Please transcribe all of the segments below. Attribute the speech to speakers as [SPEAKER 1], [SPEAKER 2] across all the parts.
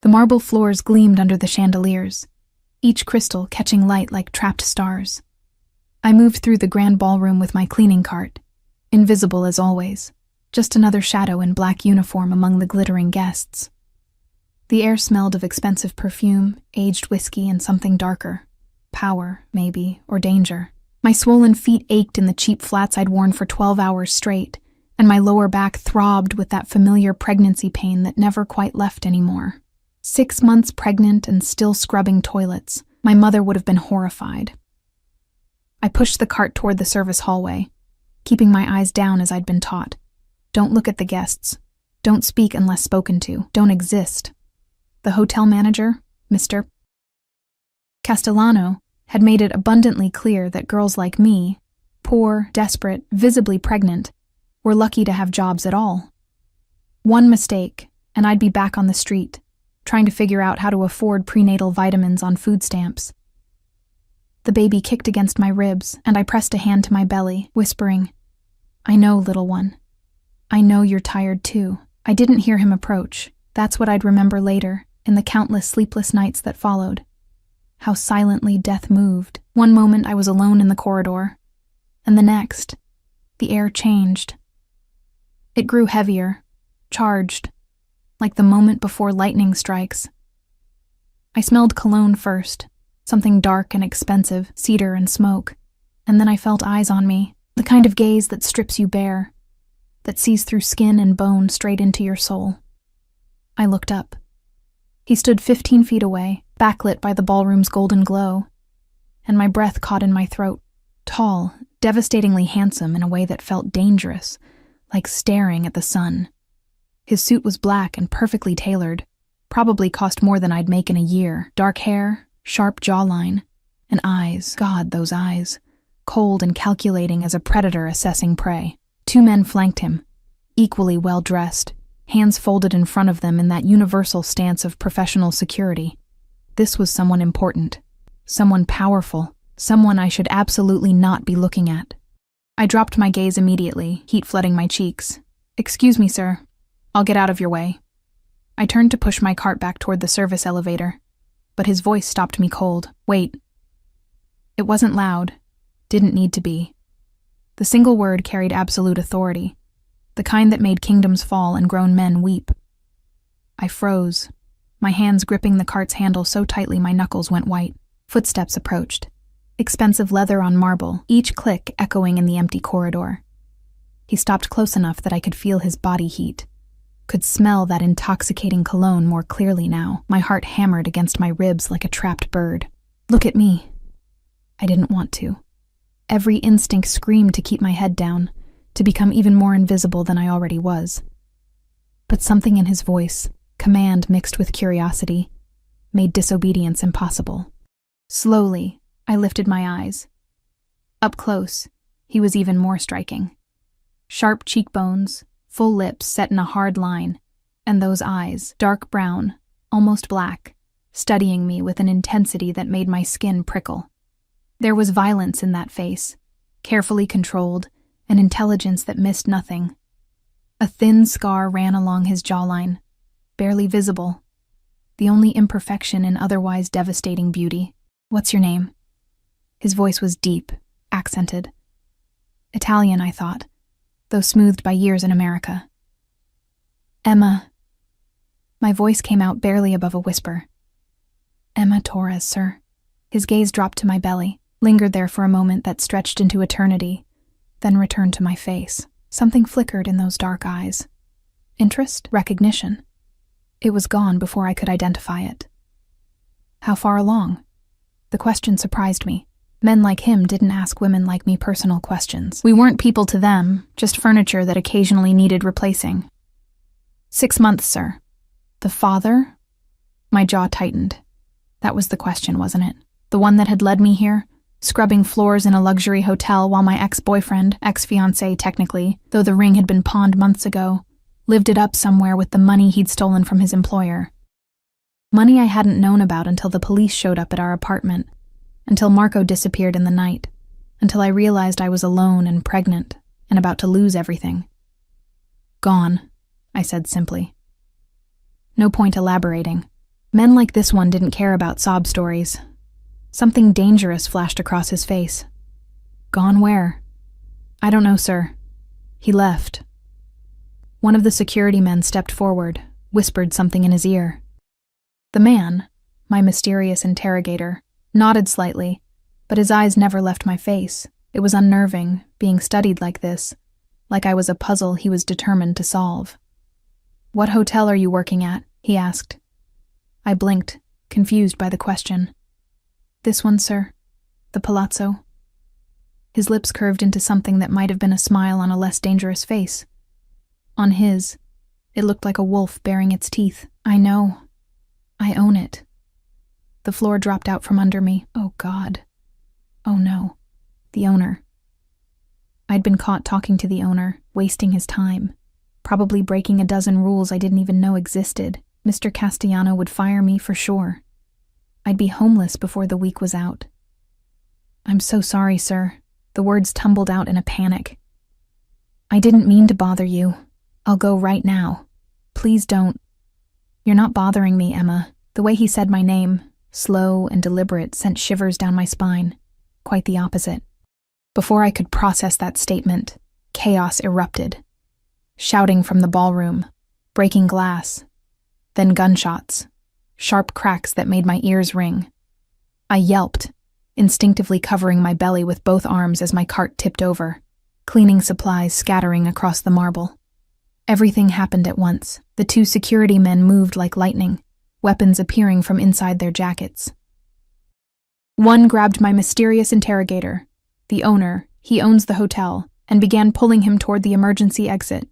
[SPEAKER 1] The marble floors gleamed under the chandeliers, each crystal catching light like trapped stars. I moved through the grand ballroom with my cleaning cart, invisible as always, just another shadow in black uniform among the glittering guests. The air smelled of expensive perfume, aged whiskey, and something darker. Power, maybe, or danger. My swollen feet ached in the cheap flats I'd worn for 12 hours straight, and my lower back throbbed with that familiar pregnancy pain that never quite left anymore. 6 months pregnant and still scrubbing toilets. My mother would have been horrified. I pushed the cart toward the service hallway, keeping my eyes down as I'd been taught. Don't look at the guests. Don't speak unless spoken to. Don't exist. The hotel manager, Mr. Castellano, had made it abundantly clear that girls like me, poor, desperate, visibly pregnant, were lucky to have jobs at all. One mistake, and I'd be back on the street, trying to figure out how to afford prenatal vitamins on food stamps. The baby kicked against my ribs, and I pressed a hand to my belly, whispering, "I know, little one. I know you're tired too." I didn't hear him approach. That's what I'd remember later, in the countless sleepless nights that followed. How silently death moved. One moment I was alone in the corridor, and the next, the air changed. It grew heavier, charged, like the moment before lightning strikes. I smelled cologne first, something dark and expensive, cedar and smoke, and then I felt eyes on me, the kind of gaze that strips you bare, that sees through skin and bone straight into your soul. I looked up. He stood 15 feet away, backlit by the ballroom's golden glow, and my breath caught in my throat. Tall, devastatingly handsome in a way that felt dangerous, like staring at the sun. His suit was black and perfectly tailored, probably cost more than I'd make in a year. Dark hair, sharp jawline, and eyes, God, those eyes, cold and calculating as a predator assessing prey. 2 men flanked him, equally well-dressed, hands folded in front of them in that universal stance of professional security. This was someone important, someone powerful, someone I should absolutely not be looking at. I dropped my gaze immediately, heat flooding my cheeks. "Excuse me, sir. I'll get out of your way." I turned to push my cart back toward the service elevator, but his voice stopped me cold. "Wait." It wasn't loud, didn't need to be. The single word carried absolute authority, the kind that made kingdoms fall and grown men weep. I froze, my hands gripping the cart's handle so tightly my knuckles went white. Footsteps approached, expensive leather on marble, each click echoing in the empty corridor. He stopped close enough that I could feel his body heat, could smell that intoxicating cologne more clearly now. My heart hammered against my ribs like a trapped bird. "Look at me." I didn't want to. Every instinct screamed to keep my head down, to become even more invisible than I already was. But something in his voice, command mixed with curiosity, made disobedience impossible. Slowly, I lifted my eyes. Up close, he was even more striking. Sharp cheekbones, full lips set in a hard line, and those eyes, dark brown, almost black, studying me with an intensity that made my skin prickle. There was violence in that face, carefully controlled, an intelligence that missed nothing. A thin scar ran along his jawline, barely visible, the only imperfection in otherwise devastating beauty. "What's your name?" His voice was deep, accented. Italian, I thought, though smoothed by years in America. "Emma." My voice came out barely above a whisper. "Emma Torres, sir." His gaze dropped to my belly, lingered there for a moment that stretched into eternity, then returned to my face. Something flickered in those dark eyes. Interest? Recognition. It was gone before I could identify it. "How far along?" The question surprised me. Men like him didn't ask women like me personal questions. We weren't people to them, just furniture that occasionally needed replacing. 6 months, sir." "The father?" My jaw tightened. That was the question, wasn't it? The one that had led me here? Scrubbing floors in a luxury hotel while my ex-boyfriend, ex-fiancé technically, though the ring had been pawned months ago, lived it up somewhere with the money he'd stolen from his employer. Money I hadn't known about until the police showed up at our apartment, until Marco disappeared in the night, until I realized I was alone and pregnant and about to lose everything. "Gone," I said simply. No point elaborating. Men like this one didn't care about sob stories. Something dangerous flashed across his face. Gone where? I don't know, sir. He left. One of the security men stepped forward, whispered something in his ear. The man, my mysterious interrogator, nodded slightly, but his eyes never left my face. It was unnerving, being studied like this, like I was a puzzle he was determined to solve. What hotel are you working at? He asked. I blinked, confused by the question. This one, sir. The Palazzo. His lips curved into something that might have been a smile on a less dangerous face. On his, it looked like a wolf baring its teeth. I know. I own it. The floor dropped out from under me. Oh, God. Oh, no. The owner. I'd been caught talking to the owner, wasting his time, probably breaking a dozen rules I didn't even know existed. Mr. Castellano would fire me for sure. I'd be homeless before the week was out. I'm so sorry, sir. The words tumbled out in a panic. I didn't mean to bother you. I'll go right now. Please don't. You're not bothering me, Emma. The way he said my name, slow and deliberate, sent shivers down my spine. Quite the opposite. Before I could process that statement, chaos erupted. Shouting from the ballroom, breaking glass, then gunshots, sharp cracks that made my ears ring. I yelped, instinctively covering my belly with both arms as my cart tipped over, cleaning supplies scattering across the marble. Everything happened at once. The two security men moved like lightning, weapons appearing from inside their jackets. One grabbed my mysterious interrogator, the owner, he owns the hotel, and began pulling him toward the emergency exit.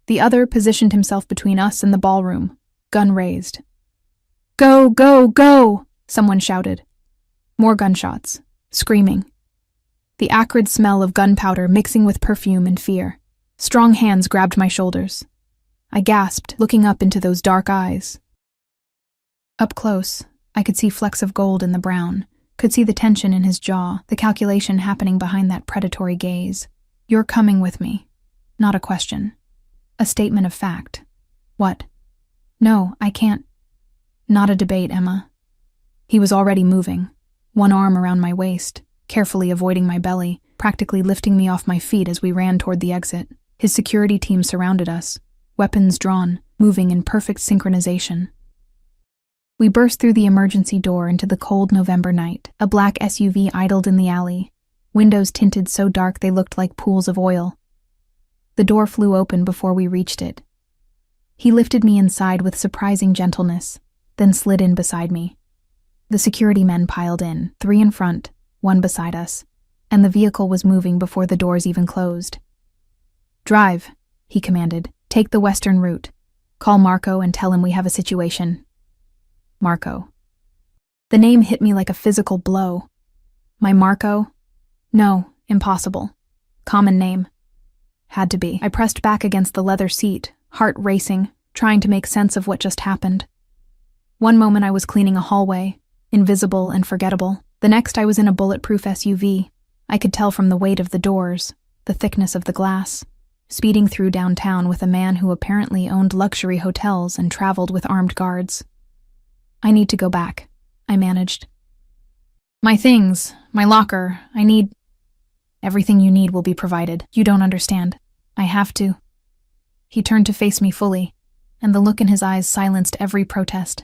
[SPEAKER 1] The other positioned himself between us and the ballroom, gun raised. Go, go, go! Someone shouted. More gunshots, screaming. The acrid smell of gunpowder mixing with perfume and fear. Strong hands grabbed my shoulders. I gasped, looking up into those dark eyes. Up close, I could see flecks of gold in the brown, could see the tension in his jaw, the calculation happening behind that predatory gaze. You're coming with me. Not a question. A statement of fact. What? No, I can't. Not a debate, Emma. He was already moving, one arm around my waist, carefully avoiding my belly, practically lifting me off my feet as we ran toward the exit. His security team surrounded us, weapons drawn, moving in perfect synchronization. We burst through the emergency door into the cold November night. A black SUV idled in the alley, windows tinted so dark they looked like pools of oil. The door flew open before we reached it. He lifted me inside with surprising gentleness, then slid in beside me. The security men piled in, 3 in front, 1 beside us, and the vehicle was moving before the doors even closed. Drive, he commanded. Take the western route. Call Marco and tell him we have a situation. Marco. The name hit me like a physical blow. My Marco? No, impossible. Common name. Had to be. I pressed back against the leather seat, heart racing, trying to make sense of what just happened. One moment I was cleaning a hallway, invisible and forgettable. The next I was in a bulletproof SUV. I could tell from the weight of the doors, the thickness of the glass, speeding through downtown with a man who apparently owned luxury hotels and traveled with armed guards. I need to go back, I managed. My things, my locker, I need... Everything you need will be provided. You don't understand. I have to. He turned to face me fully, and the look in his eyes silenced every protest.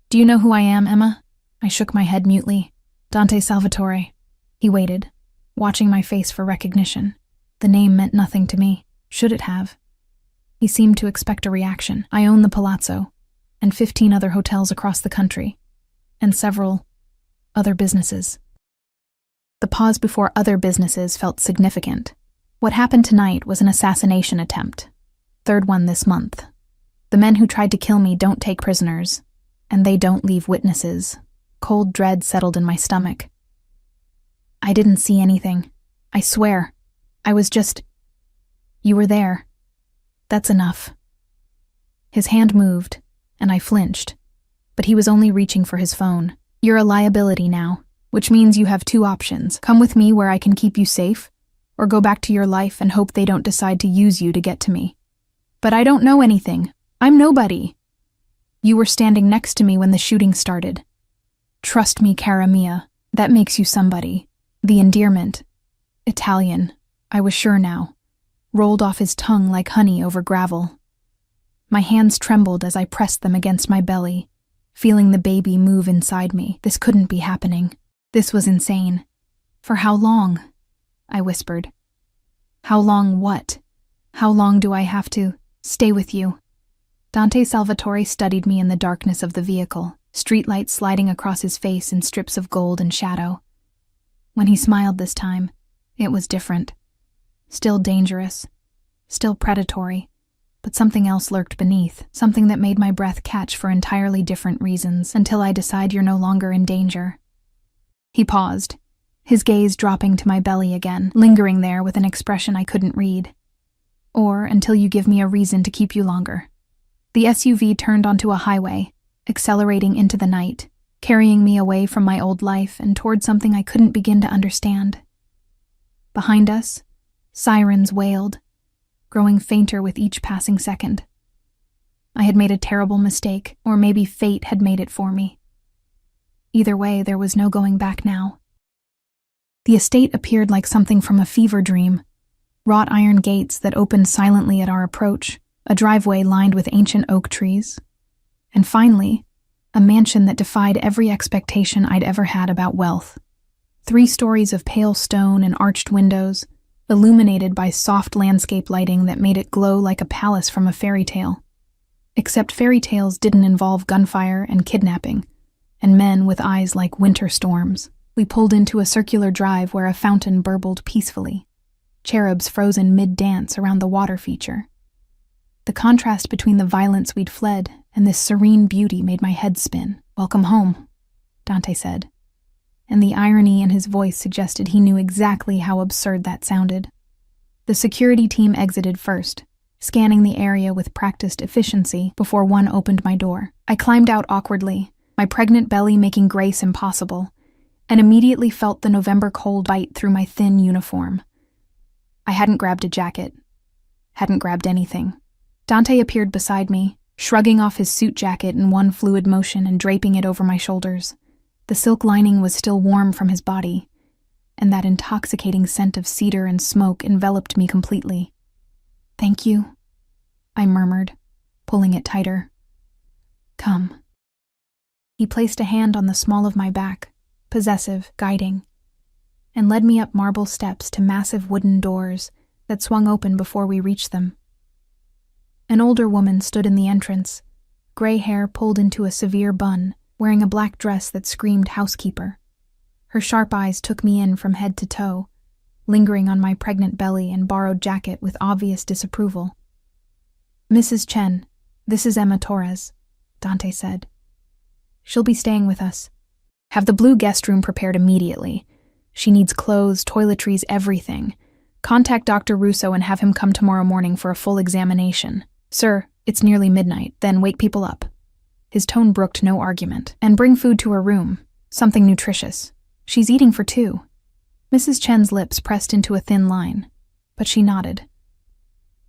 [SPEAKER 1] Do you know who I am, Emma? I shook my head mutely. Dante Salvatore. He waited, watching my face for recognition. The name meant nothing to me. Should it have? He seemed to expect a reaction. I own the Palazzo, and 15 other hotels across the country, and several other businesses. The pause before other businesses felt significant. What happened tonight was an assassination attempt. 3rd one this month. The men who tried to kill me don't take prisoners, and they don't leave witnesses. Cold dread settled in my stomach. I didn't see anything. I swear. I was just... You were there. That's enough. His hand moved, and I flinched, but he was only reaching for his phone. You're a liability now, which means you have 2 options. Come with me where I can keep you safe, or go back to your life and hope they don't decide to use you to get to me. But I don't know anything. I'm nobody. You were standing next to me when the shooting started. Trust me, cara mia, that makes you somebody. The endearment. Italian, I was sure now, rolled off his tongue like honey over gravel. My hands trembled as I pressed them against my belly, feeling the baby move inside me. This couldn't be happening. This was insane. For how long? I whispered. How long what? How long do I have to stay with you? Dante Salvatore studied me in the darkness of the vehicle, streetlights sliding across his face in strips of gold and shadow. When he smiled this time, it was different. Still dangerous, still predatory, but something else lurked beneath, something that made my breath catch for entirely different reasons, until I decide you're no longer in danger. He paused, his gaze dropping to my belly again, lingering there with an expression I couldn't read. Or until you give me a reason to keep you longer. The SUV turned onto a highway, accelerating into the night, carrying me away from my old life and toward something I couldn't begin to understand. Behind us, sirens wailed, growing fainter with each passing second. I had made a terrible mistake, or maybe fate had made it for me. Either way, there was no going back now. The estate appeared like something from a fever dream. Wrought iron gates that opened silently at our approach, a driveway lined with ancient oak trees, and finally, a mansion that defied every expectation I'd ever had about wealth. 3 stories of pale stone and arched windows, illuminated by soft landscape lighting that made it glow like a palace from a fairy tale. Except fairy tales didn't involve gunfire and kidnapping, and men with eyes like winter storms. We pulled into a circular drive where a fountain burbled peacefully, cherubs frozen mid-dance around the water feature. The contrast between the violence we'd fled and this serene beauty made my head spin. "Welcome home," Dante said, and the irony in his voice suggested he knew exactly how absurd that sounded. The security team exited first, scanning the area with practiced efficiency before one opened my door. I climbed out awkwardly, my pregnant belly making grace impossible, and immediately felt the November cold bite through my thin uniform. I hadn't grabbed a jacket, hadn't grabbed anything. Dante appeared beside me, shrugging off his suit jacket in one fluid motion and draping it over my shoulders. The silk lining was still warm from his body, and that intoxicating scent of cedar and smoke enveloped me completely. "Thank you," I murmured, pulling it tighter. "Come." He placed a hand on the small of my back, possessive, guiding, and led me up marble steps to massive wooden doors that swung open before we reached them. An older woman stood in the entrance, gray hair pulled into a severe bun, wearing a black dress that screamed housekeeper. Her sharp eyes took me in from head to toe, lingering on my pregnant belly and borrowed jacket with obvious disapproval. "Mrs. Chen, this is Emma Torres," Dante said. "She'll be staying with us. Have the blue guest room prepared immediately. She needs clothes, toiletries, everything. Contact Dr. Russo and have him come tomorrow morning for a full examination. Sir, it's nearly midnight, then wake people up." His tone brooked no argument. "And bring food to her room, something nutritious. She's eating for 2. Mrs. Chen's lips pressed into a thin line, but she nodded.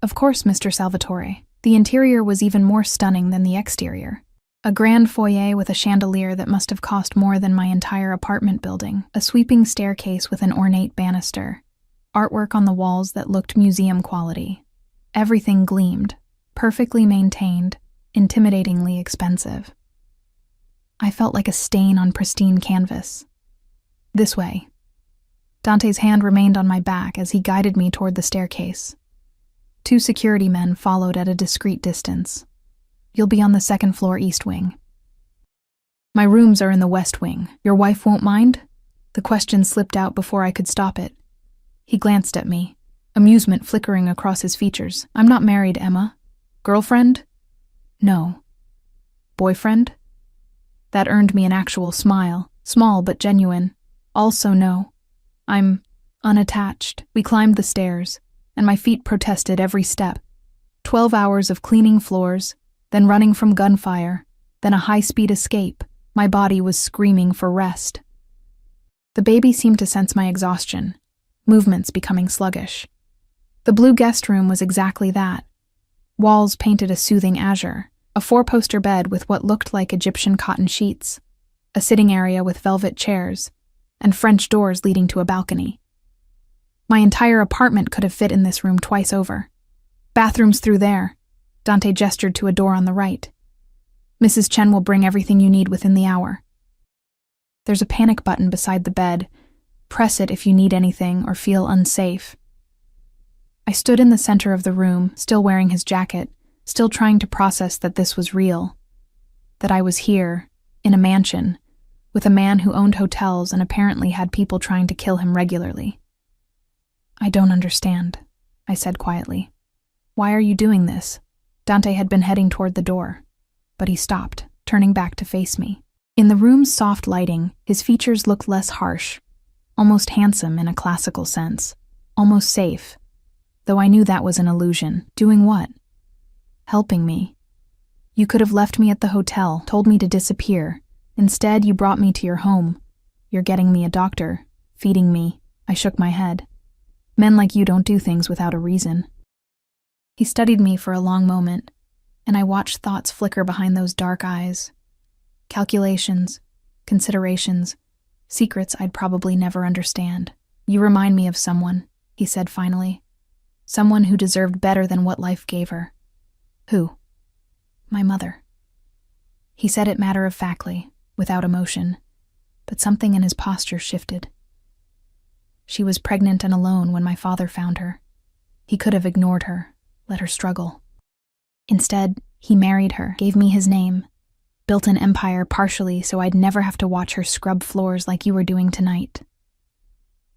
[SPEAKER 1] "Of course, Mr. Salvatore." The interior was even more stunning than the exterior. A grand foyer with a chandelier that must have cost more than my entire apartment building, a sweeping staircase with an ornate banister, artwork on the walls that looked museum quality. Everything gleamed, perfectly maintained, intimidatingly expensive. I felt like a stain on pristine canvas. "This way." Dante's hand remained on my back as he guided me toward the staircase. 2 security men followed at a discreet distance. "You'll be on the 2nd floor east wing." "My rooms are in the west wing. Your wife won't mind?" The question slipped out before I could stop it. He glanced at me, amusement flickering across his features. "I'm not married, Emma. Girlfriend?" "No." "Boyfriend?" That earned me an actual smile, small but genuine. "Also no. I'm unattached." We climbed the stairs, and my feet protested every step. 12 hours of cleaning floors, then running from gunfire, then a high-speed escape. My body was screaming for rest. The baby seemed to sense my exhaustion, movements becoming sluggish. The blue guest room was exactly that. Walls painted a soothing azure, A 4-poster bed with what looked like Egyptian cotton sheets, a sitting area with velvet chairs, and French doors leading to a balcony. My entire apartment could have fit in this room twice over. Bathrooms through there. Dante gestured to a door on the right. Mrs. Chen will bring everything you need within the hour. There's a panic button beside the bed. Press it if you need anything or feel unsafe. I stood in the center of the room, still wearing his jacket, still trying to process that this was real. That I was here, in a mansion, with a man who owned hotels and apparently had people trying to kill him regularly. I don't understand, I said quietly. Why are you doing this? Dante had been heading toward the door, but he stopped, turning back to face me. In the room's soft lighting, his features looked less harsh, almost handsome in a classical sense, almost safe, though I knew that was an illusion. Doing what? Helping me. You could have left me at the hotel, told me to disappear. Instead, you brought me to your home. You're getting me a doctor, feeding me. I shook my head. Men like you don't do things without a reason. He studied me for a long moment, and I watched thoughts flicker behind those dark eyes. Calculations, considerations, secrets I'd probably never understand. You remind me of someone, he said finally. Someone who deserved better than what life gave her. Who? My mother. He said it matter-of-factly, without emotion, but something in his posture shifted. She was pregnant and alone when my father found her. He could have ignored her, let her struggle. Instead, he married her, gave me his name, built an empire partially so I'd never have to watch her scrub floors like you were doing tonight.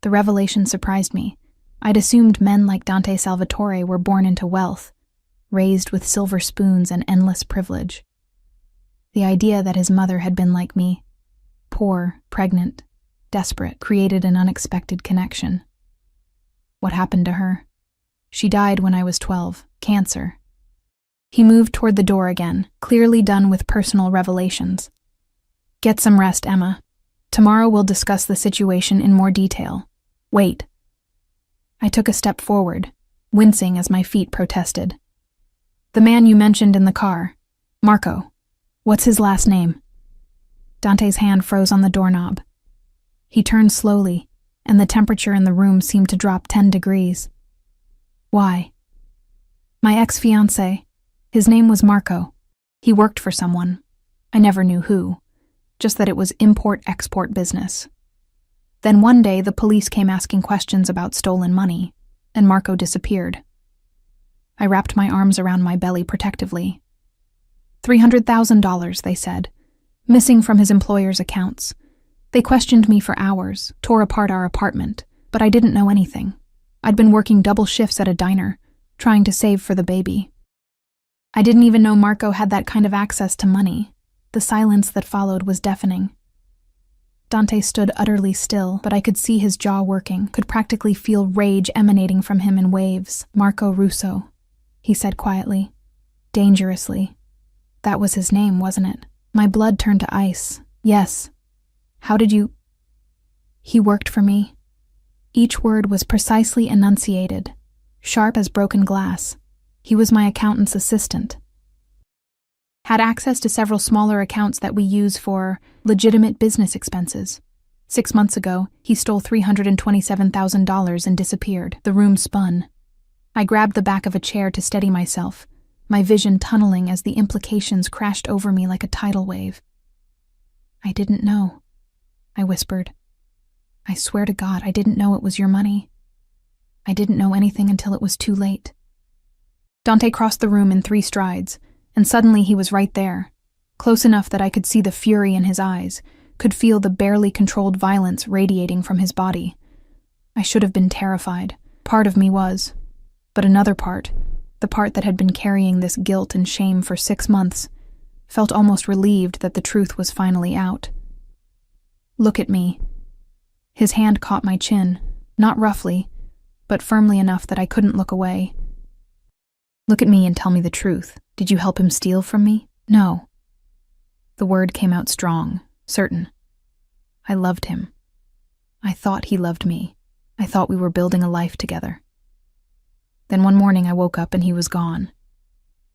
[SPEAKER 1] The revelation surprised me. I'd assumed men like Dante Salvatore were born into wealth, raised with silver spoons and endless privilege. The idea that his mother had been like me, poor, pregnant, desperate, created an unexpected connection. What happened to her? She died when I was 12, cancer. He moved toward the door again, clearly done with personal revelations. Get some rest, Emma. Tomorrow we'll discuss the situation in more detail. Wait. I took a step forward, wincing as my feet protested. The man you mentioned in the car, Marco. What's his last name? Dante's hand froze on the doorknob. He turned slowly, and the temperature in the room seemed to drop 10 degrees. Why? My ex-fiancé. His name was Marco. He worked for someone. I never knew who, just that it was import-export business. Then one day the police came asking questions about stolen money, and Marco disappeared. I wrapped my arms around my belly protectively. $300,000, they said, missing from his employer's accounts. They questioned me for hours, tore apart our apartment, but I didn't know anything. I'd been working double shifts at a diner, trying to save for the baby. I didn't even know Marco had that kind of access to money. The silence that followed was deafening. Dante stood utterly still, but I could see his jaw working, could practically feel rage emanating from him in waves. Marco Russo, he said quietly, dangerously. That was his name, wasn't it? My blood turned to ice. Yes. How did you... He worked for me. Each word was precisely enunciated, sharp as broken glass. He was my accountant's assistant. Had access to several smaller accounts that we use for legitimate business expenses. 6 months ago, he stole $327,000 and disappeared. The room spun. I grabbed the back of a chair to steady myself, my vision tunneling as the implications crashed over me like a tidal wave. I didn't know, I whispered. I swear to God, I didn't know it was your money. I didn't know anything until it was too late. Dante crossed the room in 3 strides, and suddenly he was right there, close enough that I could see the fury in his eyes, could feel the barely controlled violence radiating from his body. I should have been terrified. Part of me was. But another part, the part that had been carrying this guilt and shame for 6 months, felt almost relieved that the truth was finally out. Look at me. His hand caught my chin, not roughly, but firmly enough that I couldn't look away. Look at me and tell me the truth. Did you help him steal from me? No. The word came out strong, certain. I loved him. I thought he loved me. I thought we were building a life together. Then one morning I woke up and he was gone.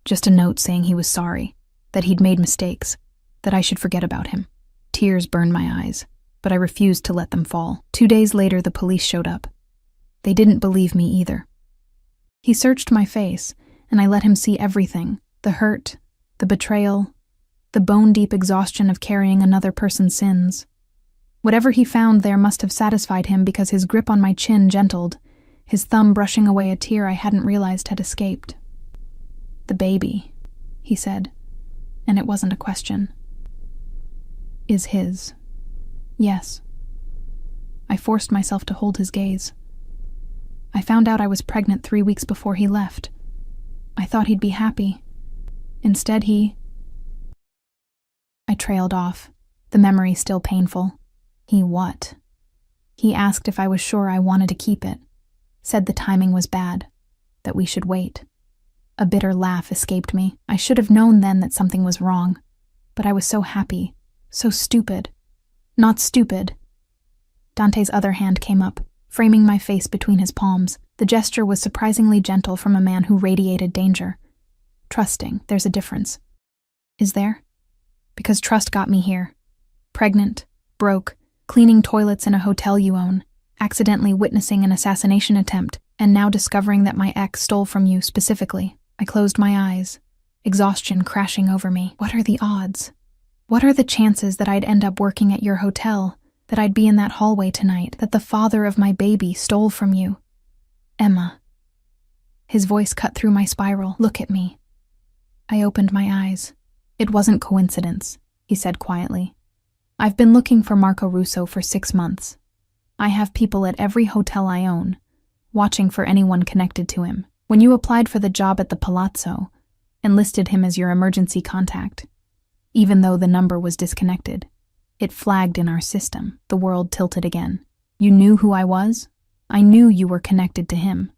[SPEAKER 1] Just a note saying he was sorry. that he'd made mistakes, that I should forget about him. Tears burned my eyes, but I refused to let them fall. 2 days later, the police showed up. They didn't believe me either. He searched my face, and I let him see everything: the hurt, the betrayal, the bone-deep exhaustion of carrying another person's sins. Whatever he found there must have satisfied him, because his grip on my chin gentled, his thumb brushing away a tear I hadn't realized had escaped. "The baby," he said, and it wasn't a question. "Is his." "Yes." I forced myself to hold his gaze. "I found out I was pregnant 3 weeks before he left. I thought he'd be happy. Instead, I trailed off, the memory still painful. He what? He asked if I was sure I wanted to keep it, said the timing was bad, that we should wait. A bitter laugh escaped me. I should have known then that something was wrong, but I was so happy, so stupid. Not stupid. Dante's other hand came up, framing my face between his palms. The gesture was surprisingly gentle from a man who radiated danger. Trusting, there's a difference. Is there? Because trust got me here. Pregnant, broke, cleaning toilets in a hotel you own, accidentally witnessing an assassination attempt, and now discovering that my ex stole from you specifically. I closed my eyes, exhaustion crashing over me. What are the odds? What are the chances that I'd end up working at your hotel, that I'd be in that hallway tonight, that the father of my baby stole from you? Emma. His voice cut through my spiral. Look at me. I opened my eyes. It wasn't coincidence, he said quietly. I've been looking for Marco Russo for 6 months. I have people at every hotel I own, watching for anyone connected to him. When you applied for the job at the Palazzo, and listed him as your emergency contact, even though the number was disconnected, it flagged in our system. The world tilted again. You knew who I was? I knew you were connected to him.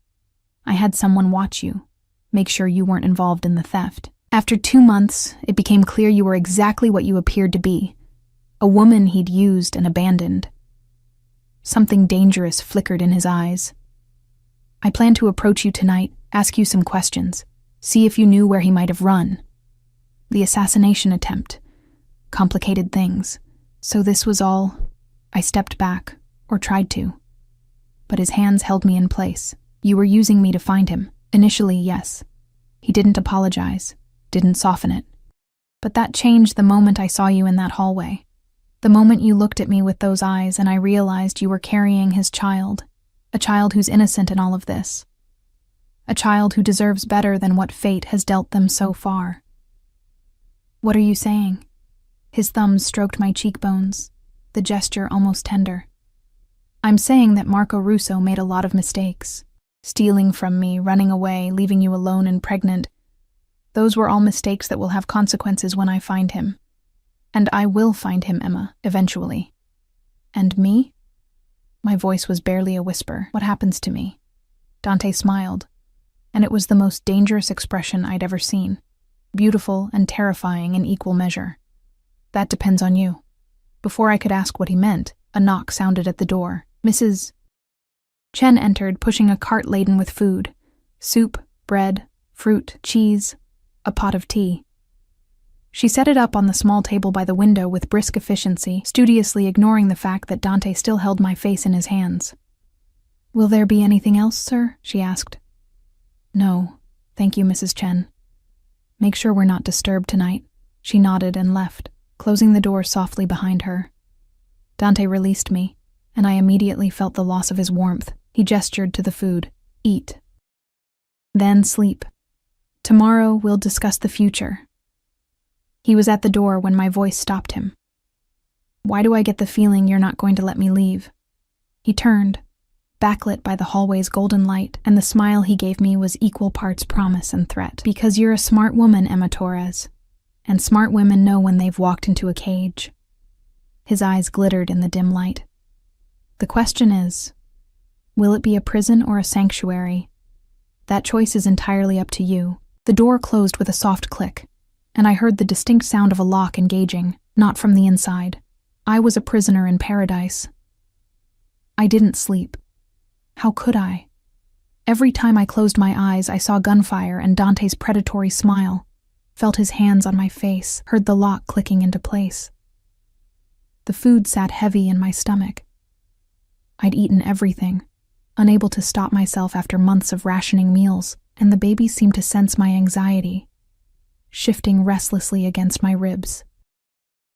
[SPEAKER 1] I had someone watch you, make sure you weren't involved in the theft. After 2 months, it became clear you were exactly what you appeared to be. A woman he'd used and abandoned. Something dangerous flickered in his eyes. I plan to approach you tonight, ask you some questions, see if you knew where he might have run. The assassination attempt. Complicated things. So this was all. I stepped back, or tried to. But his hands held me in place. You were using me to find him. Initially, yes. He didn't apologize, didn't soften it. But that changed the moment I saw you in that hallway. The moment you looked at me with those eyes and I realized you were carrying his child, a child who's innocent in all of this. A child who deserves better than what fate has dealt them so far. What are you saying? His thumbs stroked my cheekbones, the gesture almost tender. I'm saying that Marco Russo made a lot of mistakes. Stealing from me, running away, leaving you alone and pregnant. Those were all mistakes that will have consequences when I find him. And I will find him, Emma, eventually. And me? My voice was barely a whisper. What happens to me? Dante smiled, and it was the most dangerous expression I'd ever seen. Beautiful and terrifying in equal measure. That depends on you. Before I could ask what he meant, a knock sounded at the door. Mrs. Chen entered, pushing a cart laden with food. Soup, bread, fruit, cheese, a pot of tea. She set it up on the small table by the window with brisk efficiency, studiously ignoring the fact that Dante still held my face in his hands. Will there be anything else, sir? She asked. No, thank you, Mrs. Chen. Make sure we're not disturbed tonight. She nodded and left, closing the door softly behind her. Dante released me, and I immediately felt the loss of his warmth. He gestured to the food. Eat. Then sleep. Tomorrow we'll discuss the future. He was at the door when my voice stopped him. Why do I get the feeling you're not going to let me leave? He turned, backlit by the hallway's golden light, and the smile he gave me was equal parts promise and threat. Because you're a smart woman, Emma Torres, and smart women know when they've walked into a cage. His eyes glittered in the dim light. The question is, will it be a prison or a sanctuary? That choice is entirely up to you. The door closed with a soft click, and I heard the distinct sound of a lock engaging, not from the inside. I was a prisoner in paradise. I didn't sleep. How could I? Every time I closed my eyes, I saw gunfire and Dante's predatory smile. felt his hands on my face, heard the lock clicking into place. The food sat heavy in my stomach. I'd eaten everything, unable to stop myself after months of rationing meals, and the baby seemed to sense my anxiety, shifting restlessly against my ribs.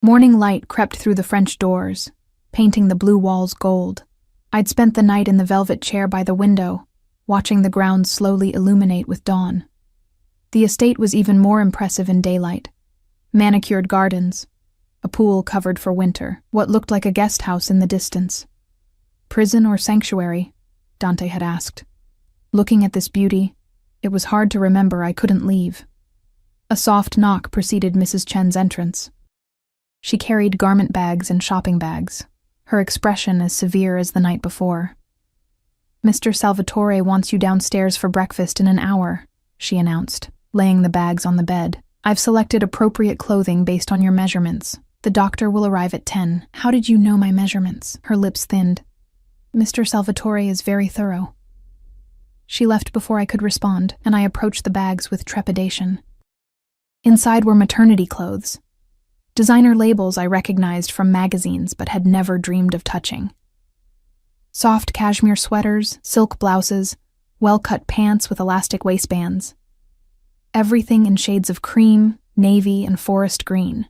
[SPEAKER 1] Morning light crept through the French doors, painting the blue walls gold. I'd spent the night in the velvet chair by the window, watching the grounds slowly illuminate with dawn. The estate was even more impressive in daylight. Manicured gardens, a pool covered for winter, what looked like a guest house in the distance. Prison or sanctuary? Dante had asked. Looking at this beauty, it was hard to remember I couldn't leave. A soft knock preceded Mrs. Chen's entrance. She carried garment bags and shopping bags, her expression as severe as the night before. "Mr. Salvatore wants you downstairs for breakfast in an hour," she announced, laying the bags on the bed. "I've selected appropriate clothing based on your measurements. The doctor will arrive at 10. "How did you know my measurements?" Her lips thinned. "Mr. Salvatore is very thorough." She left before I could respond, and I approached the bags with trepidation. Inside were maternity clothes. Designer labels I recognized from magazines but had never dreamed of touching. Soft cashmere sweaters, silk blouses, well-cut pants with elastic waistbands. Everything in shades of cream, navy, and forest green.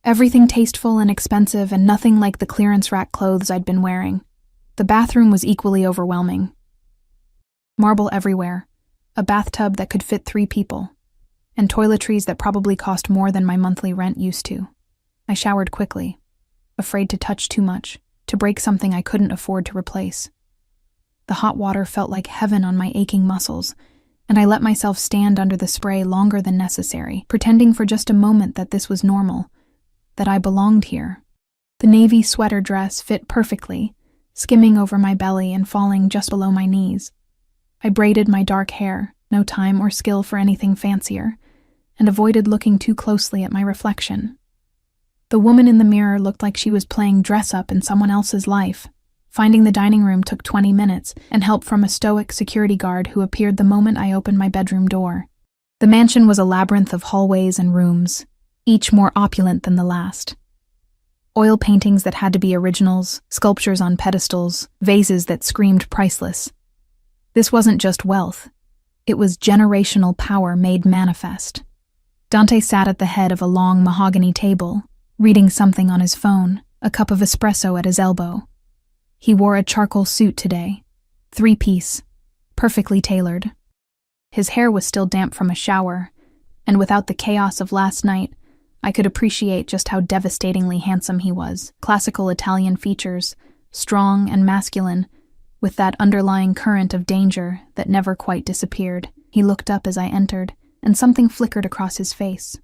[SPEAKER 1] Everything tasteful and expensive and nothing like the clearance rack clothes I'd been wearing. The bathroom was equally overwhelming. Marble everywhere, a bathtub that could fit 3 people, and toiletries that probably cost more than my monthly rent used to. I showered quickly, afraid to touch too much, to break something I couldn't afford to replace. The hot water felt like heaven on my aching muscles, and I let myself stand under the spray longer than necessary, pretending for just a moment that this was normal, that I belonged here. The navy sweater dress fit perfectly, skimming over my belly and falling just below my knees. I braided my dark hair, no time or skill for anything fancier, and avoided looking too closely at my reflection. The woman in the mirror looked like she was playing dress-up in someone else's life. Finding the dining room took 20 minutes, and help from a stoic security guard who appeared the moment I opened my bedroom door. The mansion was a labyrinth of hallways and rooms, each more opulent than the last. Oil paintings that had to be originals, sculptures on pedestals, vases that screamed priceless. This wasn't just wealth. It was generational power made manifest. Dante sat at the head of a long mahogany table, reading something on his phone, a cup of espresso at his elbow. He wore a charcoal suit today, 3-piece, perfectly tailored. His hair was still damp from a shower, and without the chaos of last night, I could appreciate just how devastatingly handsome he was. Classical Italian features, strong and masculine, with that underlying current of danger that never quite disappeared. He looked up as I entered, and something flickered across his face.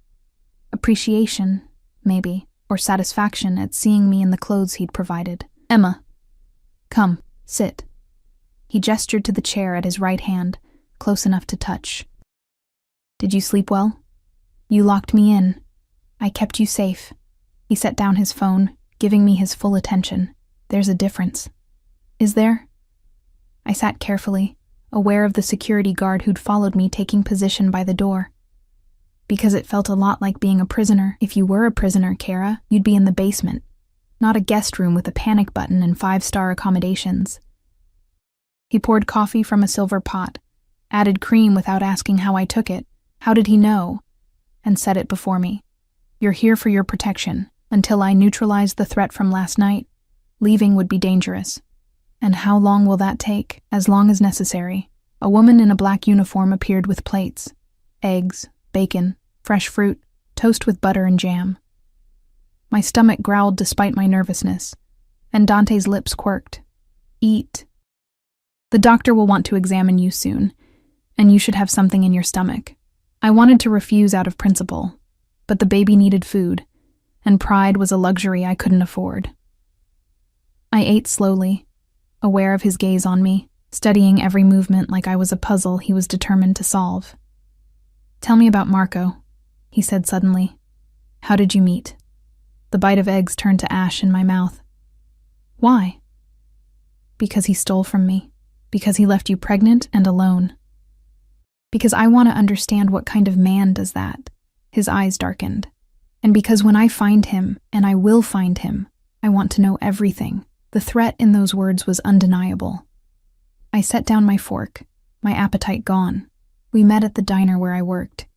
[SPEAKER 1] Appreciation, maybe, or satisfaction at seeing me in the clothes he'd provided. "Emma, come, sit." He gestured to the chair at his right hand, close enough to touch. "Did you sleep well? You locked me in. I kept you safe." He set down his phone, giving me his full attention. "There's a difference." "Is there?" I sat carefully, aware of the security guard who'd followed me taking position by the door. Because it felt a lot like being a prisoner. If you were a prisoner, Kara, you'd be in the basement, not a guest room with a panic button and 5-star accommodations. He poured coffee from a silver pot, added cream without asking how I took it. How did he know? And set it before me. "You're here for your protection. Until I neutralize the threat from last night, leaving would be dangerous." "And how long will that take?" "As long as necessary." A woman in a black uniform appeared with plates. Eggs, bacon, fresh fruit, toast with butter and jam. My stomach growled despite my nervousness, and Dante's lips quirked. "Eat." "The doctor will want to examine you soon, and you should have something in your stomach." I wanted to refuse out of principle, but the baby needed food, and pride was a luxury I couldn't afford. I ate slowly, aware of his gaze on me, studying every movement like I was a puzzle he was determined to solve. "Tell me about Marco," he said suddenly. "How did you meet?" The bite of eggs turned to ash in my mouth. "Why?" "Because he stole from me. Because he left you pregnant and alone. Because I want to understand what kind of man does that." His eyes darkened. And because when I find him, and I will find him, I want to know everything. The threat in those words was undeniable. I set down my fork, my appetite gone. We met at the diner where I worked.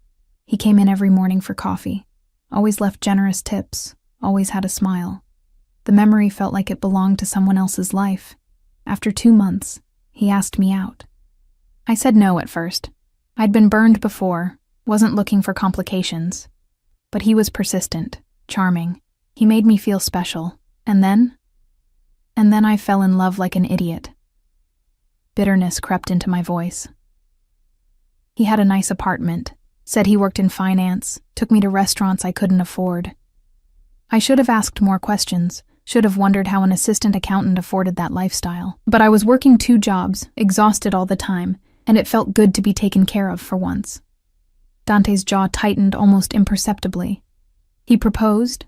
[SPEAKER 1] He came in every morning for coffee, always left generous tips, always had a smile. The memory felt like it belonged to someone else's life. After 2 months, he asked me out. I said no at first. I'd been burned before, wasn't looking for complications. But he was persistent, charming. He made me feel special. And then I fell in love like an idiot. Bitterness crept into my voice. He had a nice apartment, said he worked in finance, took me to restaurants I couldn't afford. I should have asked more questions, should have wondered how an assistant accountant afforded that lifestyle. But I was working 2 jobs, exhausted all the time, and it felt good to be taken care of for once. Dante's jaw tightened almost imperceptibly. He proposed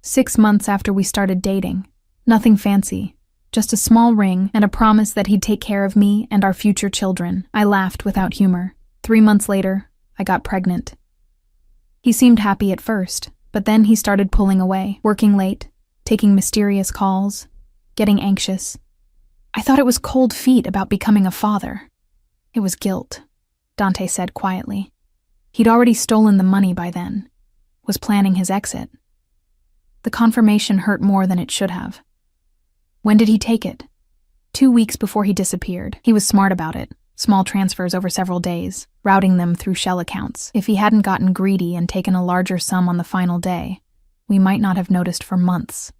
[SPEAKER 1] 6 months after we started dating. Nothing fancy, just a small ring and a promise that he'd take care of me and our future children. I laughed without humor. 3 months later, I got pregnant. He seemed happy at first, but then he started pulling away, working late, taking mysterious calls, getting anxious. I thought it was cold feet about becoming a father. It was guilt, Dante said quietly. He'd already stolen the money by then, was planning his exit. The confirmation hurt more than it should have. When did he take it? 2 weeks before he disappeared. He was smart about it. Small transfers over several days, routing them through shell accounts. If he hadn't gotten greedy and taken a larger sum on the final day, we might not have noticed for months.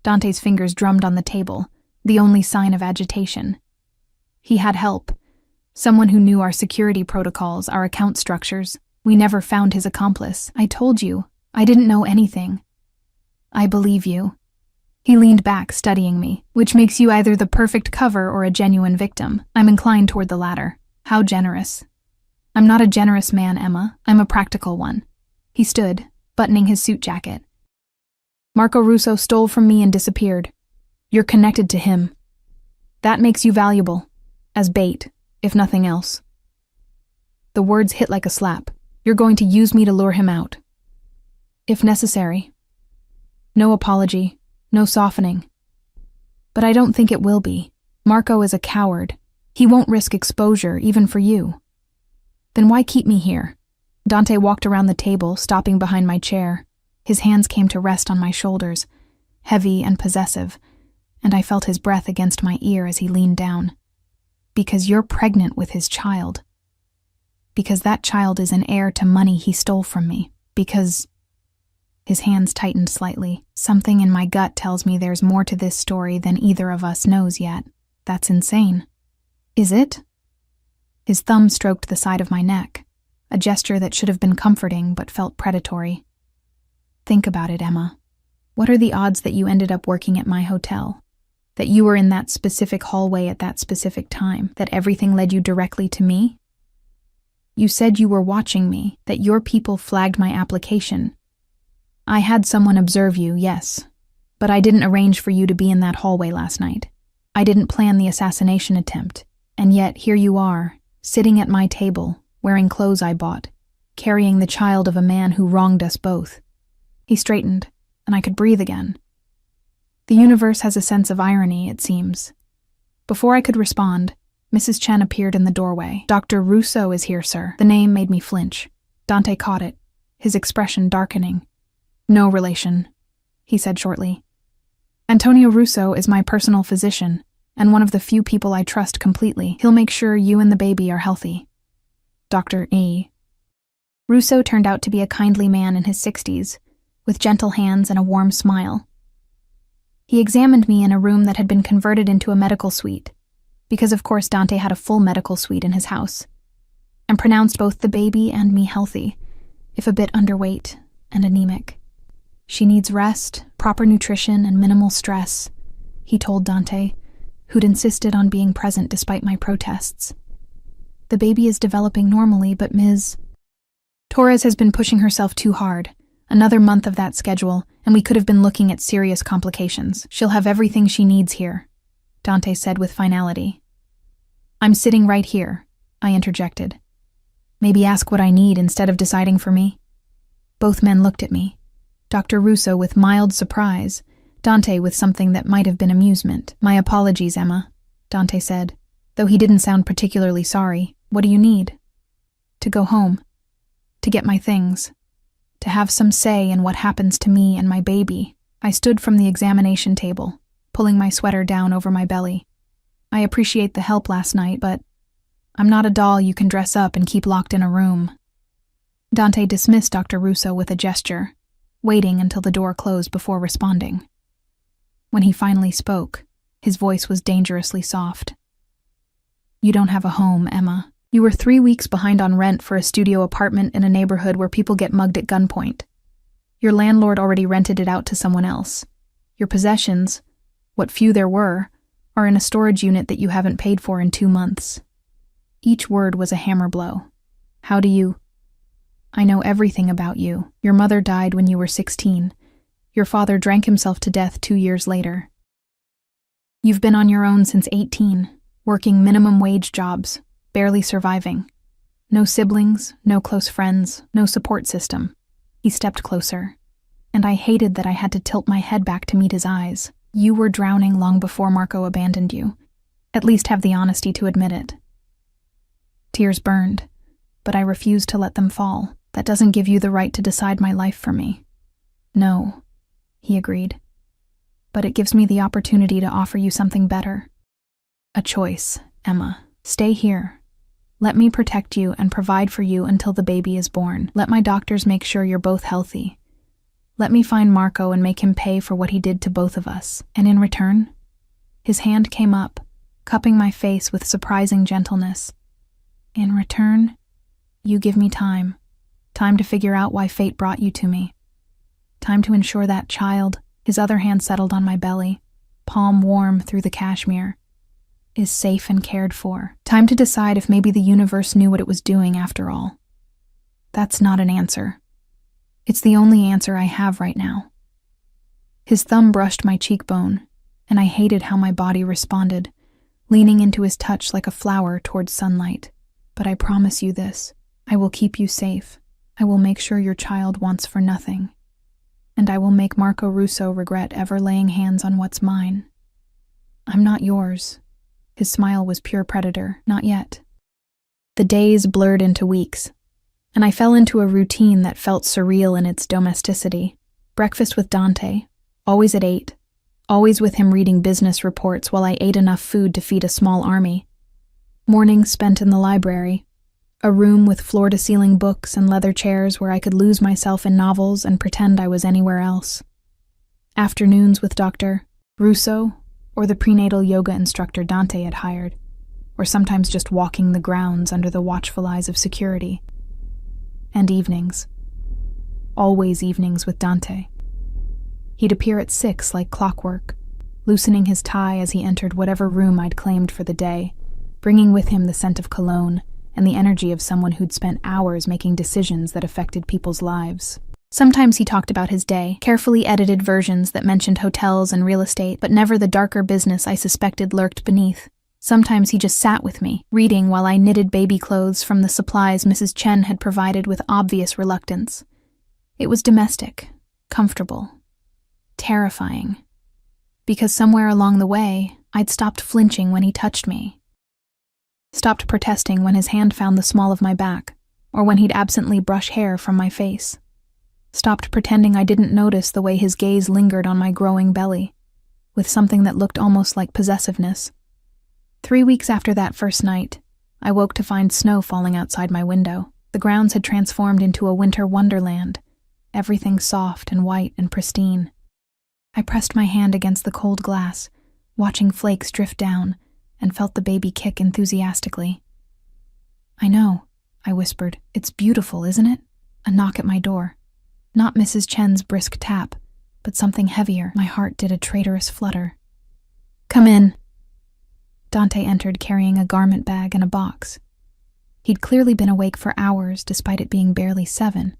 [SPEAKER 1] Dante's fingers drummed on the table, the only sign of agitation. He had help. Someone who knew our security protocols, our account structures. We never found his accomplice. I told you, I didn't know anything. I believe you. He leaned back, studying me, which makes you either the perfect cover or a genuine victim. I'm inclined toward the latter. How generous. I'm not a generous man, Emma. I'm a practical one. He stood, buttoning his suit jacket. Marco Russo stole from me and disappeared. You're connected to him. That makes you valuable. As bait, if nothing else. The words hit like a slap. You're going to use me to lure him out. If necessary. No apology, no softening. But I don't think it will be. Marco is a coward. He won't risk exposure, even for you. Then why keep me here? Dante walked around the table, stopping behind my chair. His hands came to rest on my shoulders, heavy and possessive, and I felt his breath against my ear as he leaned down. Because you're pregnant with his child. Because that child is an heir to money he stole from me. Because... His hands tightened slightly. Something in my gut tells me there's more to this story than either of us knows yet. That's insane. Is it? His thumb stroked the side of my neck, a gesture that should have been comforting but felt predatory. Think about it, Emma. What are the odds that you ended up working at my hotel? That you were in that specific hallway at that specific time? That everything led you directly to me? You said you were watching me, that your people flagged my application. I had someone observe you, yes, but I didn't arrange for you to be in that hallway last night. I didn't plan the assassination attempt, and yet here you are, sitting at my table, wearing clothes I bought, carrying the child of a man who wronged us both. He straightened, and I could breathe again. The universe has a sense of irony, it seems. Before I could respond, Mrs. Chen appeared in the doorway. Dr. Russo is here, sir. The name made me flinch. Dante caught it, his expression darkening. No relation, he said shortly. Antonio Russo is my personal physician, and one of the few people I trust completely. He'll make sure you and the baby are healthy. Dr. E. Russo turned out to be a kindly man in his 60s, with gentle hands and a warm smile. He examined me in a room that had been converted into a medical suite, because of course Dante had a full medical suite in his house, and pronounced both the baby and me healthy, if a bit underweight and anemic. She needs rest, proper nutrition, and minimal stress, he told Dante, who'd insisted on being present despite my protests. The baby is developing normally, but Ms. Torres has been pushing herself too hard. Another month of that schedule, and we could have been looking at serious complications. She'll have everything she needs here, Dante said with finality. I'm sitting right here, I interjected. Maybe ask what I need instead of deciding for me? Both men looked at me. Dr. Russo with mild surprise, Dante with something that might have been amusement. "My apologies, Emma," Dante said, though he didn't sound particularly sorry. "What do you need?" "To go home. To get my things. To have some say in what happens to me and my baby." I stood from the examination table, pulling my sweater down over my belly. "I appreciate the help last night, but I'm not a doll you can dress up and keep locked in a room." Dante dismissed Dr. Russo with a gesture, waiting until the door closed before responding. When he finally spoke, his voice was dangerously soft. "You don't have a home, Emma. You were 3 weeks behind on rent for a studio apartment in a neighborhood where people get mugged at gunpoint. Your landlord already rented it out to someone else. Your possessions, what few there were, are in a storage unit that you haven't paid for in 2 months." Each word was a hammer blow. "How do you—" "I know everything about you. Your mother died when you were 16. Your father drank himself to death 2 years later. You've been on your own since 18, working minimum wage jobs, barely surviving. No siblings, no close friends, no support system." He stepped closer, and I hated that I had to tilt my head back to meet his eyes. "You were drowning long before Marco abandoned you. At least have the honesty to admit it." Tears burned, but I refused to let them fall. "That doesn't give you the right to decide my life for me." "No," he agreed. "But it gives me the opportunity to offer you something better. A choice, Emma. Stay here. Let me protect you and provide for you until the baby is born. Let my doctors make sure you're both healthy. Let me find Marco and make him pay for what he did to both of us. And in return," his hand came up, cupping my face with surprising gentleness. "In return, you give me time. Time to figure out why fate brought you to me. Time to ensure that child," his other hand settled on my belly, palm warm through the cashmere, "is safe and cared for. Time to decide if maybe the universe knew what it was doing after all." That's not an answer. It's the only answer I have right now. His thumb brushed my cheekbone, and I hated how my body responded, leaning into his touch like a flower towards sunlight. "But I promise you this. I will keep you safe. I will make sure your child wants for nothing. And I will make Marco Russo regret ever laying hands on what's mine. I'm not yours." His smile was pure predator. "Not yet." The days blurred into weeks, and I fell into a routine that felt surreal in its domesticity. Breakfast with Dante, always at 8, always with him reading business reports while I ate enough food to feed a small army. Mornings spent in the library, a room with floor-to-ceiling books and leather chairs where I could lose myself in novels and pretend I was anywhere else. Afternoons with Dr. Russo, or the prenatal yoga instructor Dante had hired, or sometimes just walking the grounds under the watchful eyes of security. And evenings. Always evenings with Dante. He'd appear at 6 like clockwork, loosening his tie as he entered whatever room I'd claimed for the day, bringing with him the scent of cologne and the energy of someone who'd spent hours making decisions that affected people's lives. Sometimes he talked about his day, carefully edited versions that mentioned hotels and real estate, but never the darker business I suspected lurked beneath. Sometimes he just sat with me, reading while I knitted baby clothes from the supplies Mrs. Chen had provided with obvious reluctance. It was domestic, comfortable, terrifying. Because somewhere along the way, I'd stopped flinching when he touched me. Stopped protesting when his hand found the small of my back, or when he'd absently brush hair from my face. Stopped pretending I didn't notice the way his gaze lingered on my growing belly, with something that looked almost like possessiveness. 3 weeks after that first night, I woke to find snow falling outside my window. The grounds had transformed into a winter wonderland, everything soft and white and pristine. I pressed my hand against the cold glass, watching flakes drift down, and felt the baby kick enthusiastically. "I know," I whispered. "It's beautiful, isn't it?" A knock at my door. Not Mrs. Chen's brisk tap, but something heavier. My heart did a traitorous flutter. "Come in." Dante entered carrying a garment bag and a box. He'd clearly been awake for hours despite it being barely 7,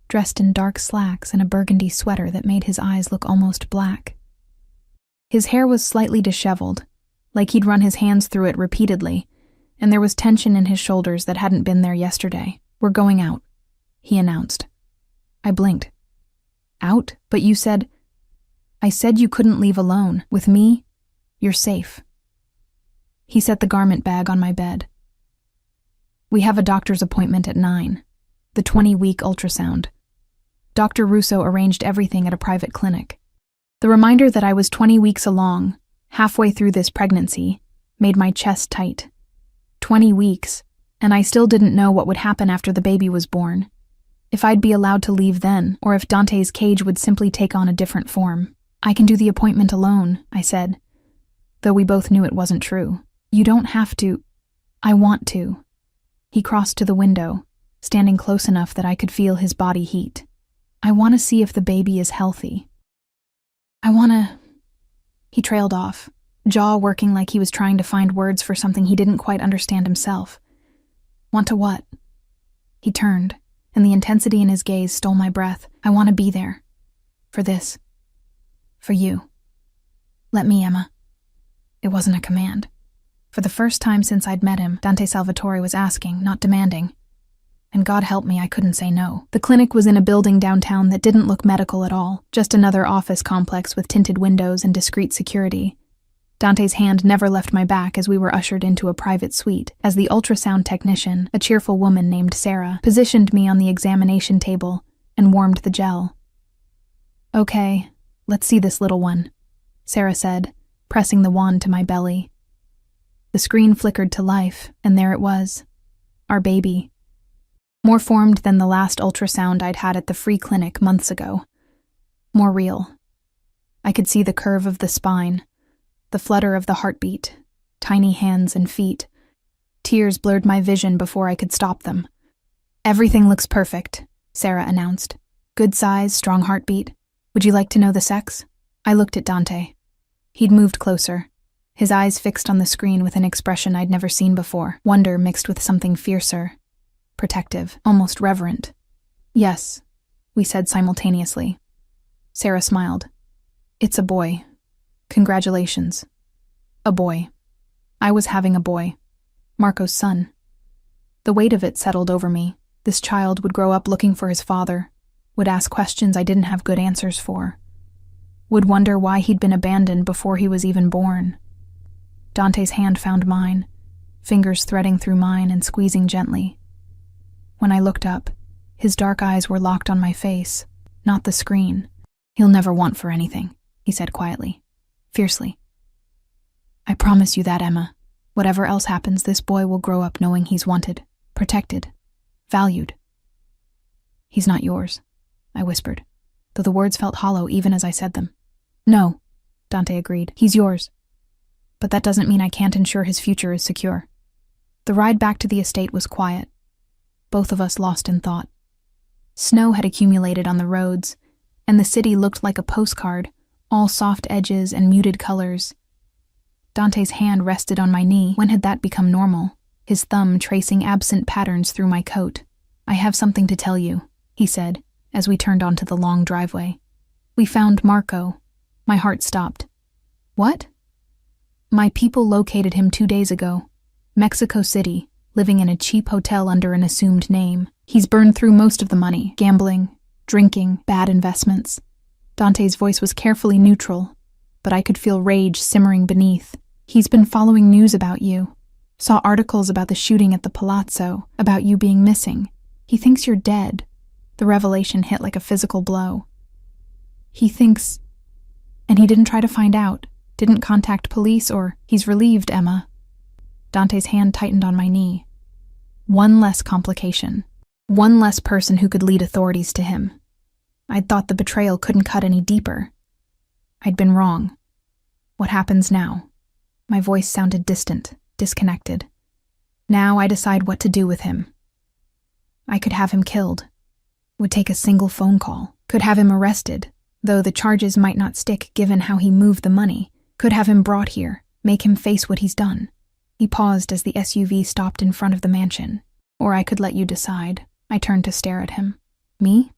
[SPEAKER 1] dressed in dark slacks and a burgundy sweater that made his eyes look almost black. His hair was slightly disheveled, like he'd run his hands through it repeatedly, and there was tension in his shoulders that hadn't been there yesterday. "We're going out," he announced. I blinked. Out? But you said... I said you couldn't leave alone. With me, you're safe. He set the garment bag on my bed. We have a doctor's appointment at 9. The 20-week ultrasound. Dr. Russo arranged everything at a private clinic. The reminder that I was 20 weeks along, halfway through this pregnancy, made my chest tight. 20 weeks, and I still didn't know what would happen after the baby was born. If I'd be allowed to leave then, or if Dante's cage would simply take on a different form. I can do the appointment alone, I said, though we both knew it wasn't true. You don't have to. I want to. He crossed to the window, standing close enough that I could feel his body heat. I want to see if the baby is healthy. He trailed off, jaw working like he was trying to find words for something he didn't quite understand himself. Want to what? He turned, and the intensity in his gaze stole my breath. I want to be there. For this. For you. Let me, Emma. It wasn't a command. For the first time since I'd met him, Dante Salvatore was asking, not demanding. And God help me, I couldn't say no. The clinic was in a building downtown that didn't look medical at all, just another office complex with tinted windows and discreet security. Dante's hand never left my back as we were ushered into a private suite, as the ultrasound technician, a cheerful woman named Sarah, positioned me on the examination table and warmed the gel. Okay, let's see this little one, Sarah said, pressing the wand to my belly. The screen flickered to life, and there it was. Our baby. More formed than the last ultrasound I'd had at the free clinic months ago. More real. I could see the curve of the spine, the flutter of the heartbeat, tiny hands and feet. Tears blurred my vision before I could stop them. Everything looks perfect, Sarah announced. Good size, strong heartbeat. Would you like to know the sex? I looked at Dante. He'd moved closer, his eyes fixed on the screen with an expression I'd never seen before, wonder mixed with something fiercer. Protective, almost reverent. Yes, we said simultaneously. Sarah smiled. It's a boy. Congratulations. A boy. I was having a boy. Marco's son. The weight of it settled over me. This child would grow up looking for his father, would ask questions I didn't have good answers for, would wonder why he'd been abandoned before he was even born. Dante's hand found mine, fingers threading through mine and squeezing gently. When I looked up, his dark eyes were locked on my face, not the screen. He'll never want for anything, he said quietly, fiercely. I promise you that, Emma. Whatever else happens, this boy will grow up knowing he's wanted, protected, valued. He's not yours, I whispered, though the words felt hollow even as I said them. No, Dante agreed. He's yours. But that doesn't mean I can't ensure his future is secure. The ride back to the estate was quiet, both of us lost in thought. Snow had accumulated on the roads, and the city looked like a postcard, all soft edges and muted colors. Dante's hand rested on my knee. When had that become normal? His thumb tracing absent patterns through my coat. I have something to tell you, he said, as we turned onto the long driveway. We found Marco. My heart stopped. What? My people located him 2 days ago. Mexico City, living in a cheap hotel under an assumed name. He's burned through most of the money. Gambling, drinking, bad investments. Dante's voice was carefully neutral, but I could feel rage simmering beneath. He's been following news about you. Saw articles about the shooting at the Palazzo, about you being missing. He thinks you're dead. The revelation hit like a physical blow. He thinks... And he didn't try to find out, didn't contact police, or he's relieved, Emma. Dante's hand tightened on my knee. One less complication. One less person who could lead authorities to him. I'd thought the betrayal couldn't cut any deeper. I'd been wrong. What happens now? My voice sounded distant, disconnected. Now I decide what to do with him. I could have him killed. Would take a single phone call. Could have him arrested, though the charges might not stick given how he moved the money. Could have him brought here, make him face what he's done. He paused as the SUV stopped in front of the mansion. Or I could let you decide. I turned to stare at him. Me?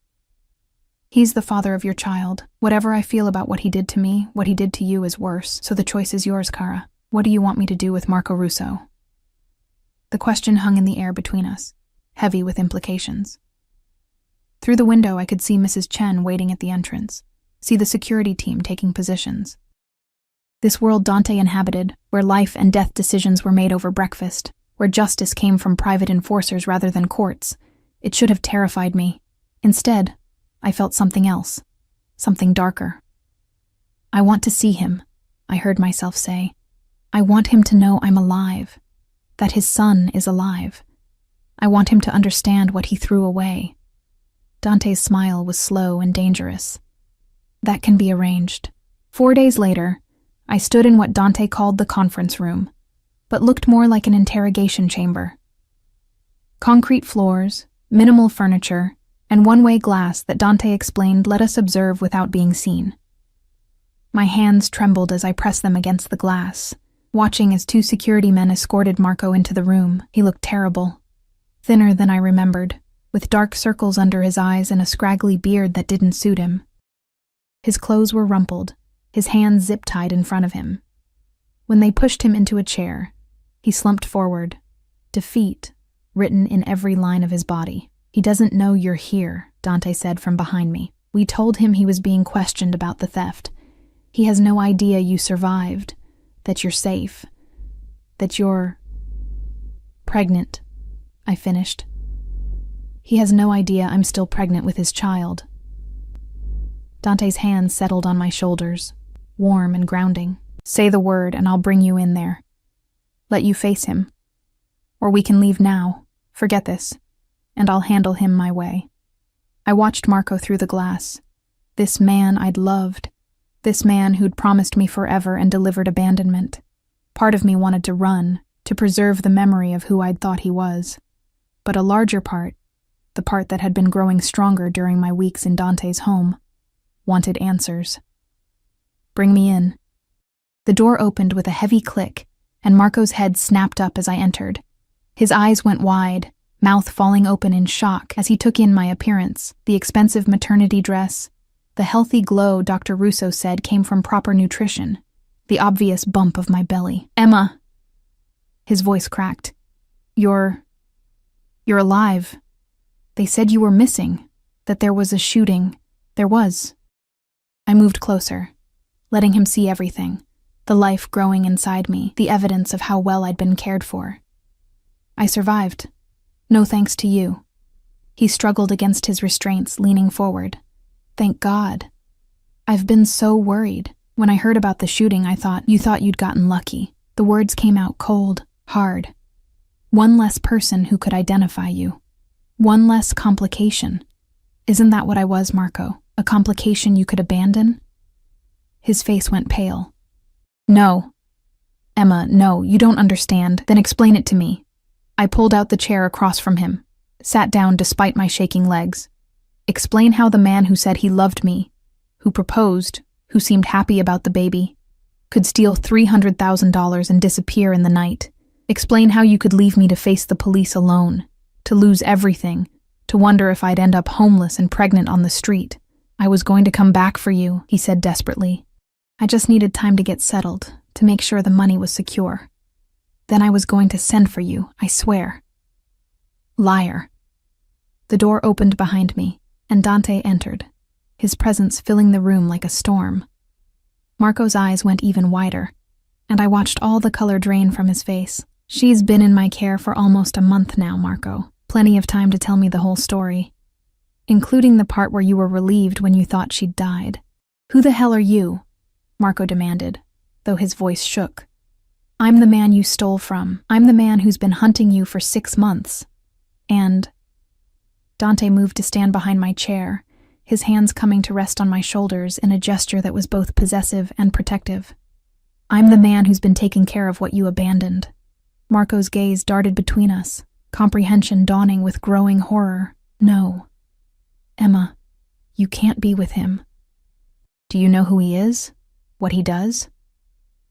[SPEAKER 1] He's the father of your child. Whatever I feel about what he did to me, what he did to you is worse, so the choice is yours, Cara. What do you want me to do with Marco Russo? The question hung in the air between us, heavy with implications. Through the window, I could see Mrs. Chen waiting at the entrance, see the security team taking positions. This world Dante inhabited, where life and death decisions were made over breakfast, where justice came from private enforcers rather than courts, it should have terrified me. Instead, I felt something else, something darker. I want to see him, I heard myself say. I want him to know I'm alive, that his son is alive. I want him to understand what he threw away. Dante's smile was slow and dangerous. That can be arranged. 4 days later, I stood in what Dante called the conference room, but looked more like an interrogation chamber. Concrete floors, minimal furniture, and one-way glass that Dante explained let us observe without being seen. My hands trembled as I pressed them against the glass, watching as 2 security men escorted Marco into the room. He looked terrible, thinner than I remembered, with dark circles under his eyes and a scraggly beard that didn't suit him. His clothes were rumpled, his hands zip-tied in front of him. When they pushed him into a chair, he slumped forward, defeat written in every line of his body. "He doesn't know you're here," Dante said from behind me. "We told him he was being questioned about the theft. He has no idea you survived, that you're safe, that you're pregnant," I finished. "He has no idea I'm still pregnant with his child." Dante's hands settled on my shoulders, warm and grounding. "Say the word and I'll bring you in there. Let you face him. Or we can leave now, forget this, and I'll handle him my way." I watched Marco through the glass. This man I'd loved. This man who'd promised me forever and delivered abandonment. Part of me wanted to run, to preserve the memory of who I'd thought he was. But a larger part, the part that had been growing stronger during my weeks in Dante's home, wanted answers. "Bring me in." The door opened with a heavy click, and Marco's head snapped up as I entered. His eyes went wide, mouth falling open in shock as he took in my appearance, the expensive maternity dress, the healthy glow Dr. Russo said came from proper nutrition, the obvious bump of my belly. "Emma!" His voice cracked. You're alive. They said you were missing, that there was a shooting. There was." I moved closer, letting him see everything, the life growing inside me, the evidence of how well I'd been cared for. "I survived. No thanks to you." He struggled against his restraints, leaning forward. "Thank God. I've been so worried. When I heard about the shooting, I thought you'd gotten lucky." The words came out cold, hard. "One less person who could identify you. One less complication. Isn't that what I was, Marco? A complication you could abandon?" His face went pale. "No. Emma, no, you don't understand. Then explain it to me." I pulled out the chair across from him, sat down despite my shaking legs. "Explain how the man who said he loved me, who proposed, who seemed happy about the baby, could steal $300,000 and disappear in the night. Explain how you could leave me to face the police alone, to lose everything, to wonder if I'd end up homeless and pregnant on the street. I was going to come back for you," he said desperately. "I just needed time to get settled, to make sure the money was secure. Then I was going to send for you, I swear." Liar. The door opened behind me, and Dante entered, his presence filling the room like a storm. Marco's eyes went even wider, and I watched all the color drain from his face. "She's been in my care for almost a month now, Marco. Plenty of time to tell me the whole story, including the part where you were relieved when you thought she'd died." "Who the hell are you?" Marco demanded, though his voice shook. "I'm the man you stole from. I'm the man who's been hunting you for 6 months. And..." Dante moved to stand behind my chair, his hands coming to rest on my shoulders in a gesture that was both possessive and protective. "I'm the man who's been taking care of what you abandoned." Marco's gaze darted between us, comprehension dawning with growing horror. "No. Emma, you can't be with him." "Do you know who he is? What he does?"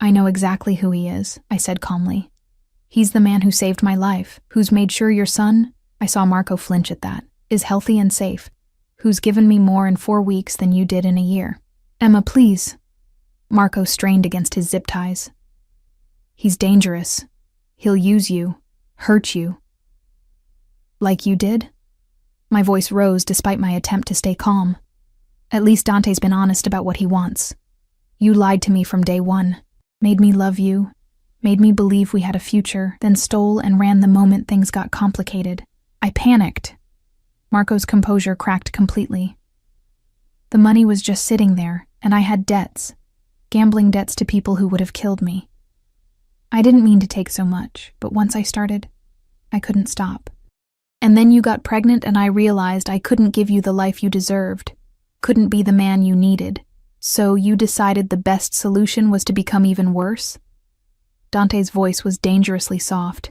[SPEAKER 1] "I know exactly who he is," I said calmly. "He's the man who saved my life, who's made sure your son," I saw Marco flinch at that, "is healthy and safe, who's given me more in 4 weeks than you did in a year." "Emma, please." Marco strained against his zip ties. "He's dangerous. He'll use you, hurt you." "Like you did?" My voice rose despite my attempt to stay calm. At least Dante's been honest about what he wants. You lied to me from day one, made me love you, made me believe we had a future, then stole and ran the moment things got complicated. I panicked. Marco's composure cracked completely. The money was just sitting there, and I had debts, gambling debts to people who would have killed me. I didn't mean to take so much, but once I started, I couldn't stop. And then you got pregnant and I realized I couldn't give you the life you deserved, couldn't be the man you needed. So you decided the best solution was to become even worse? Dante's voice was dangerously soft.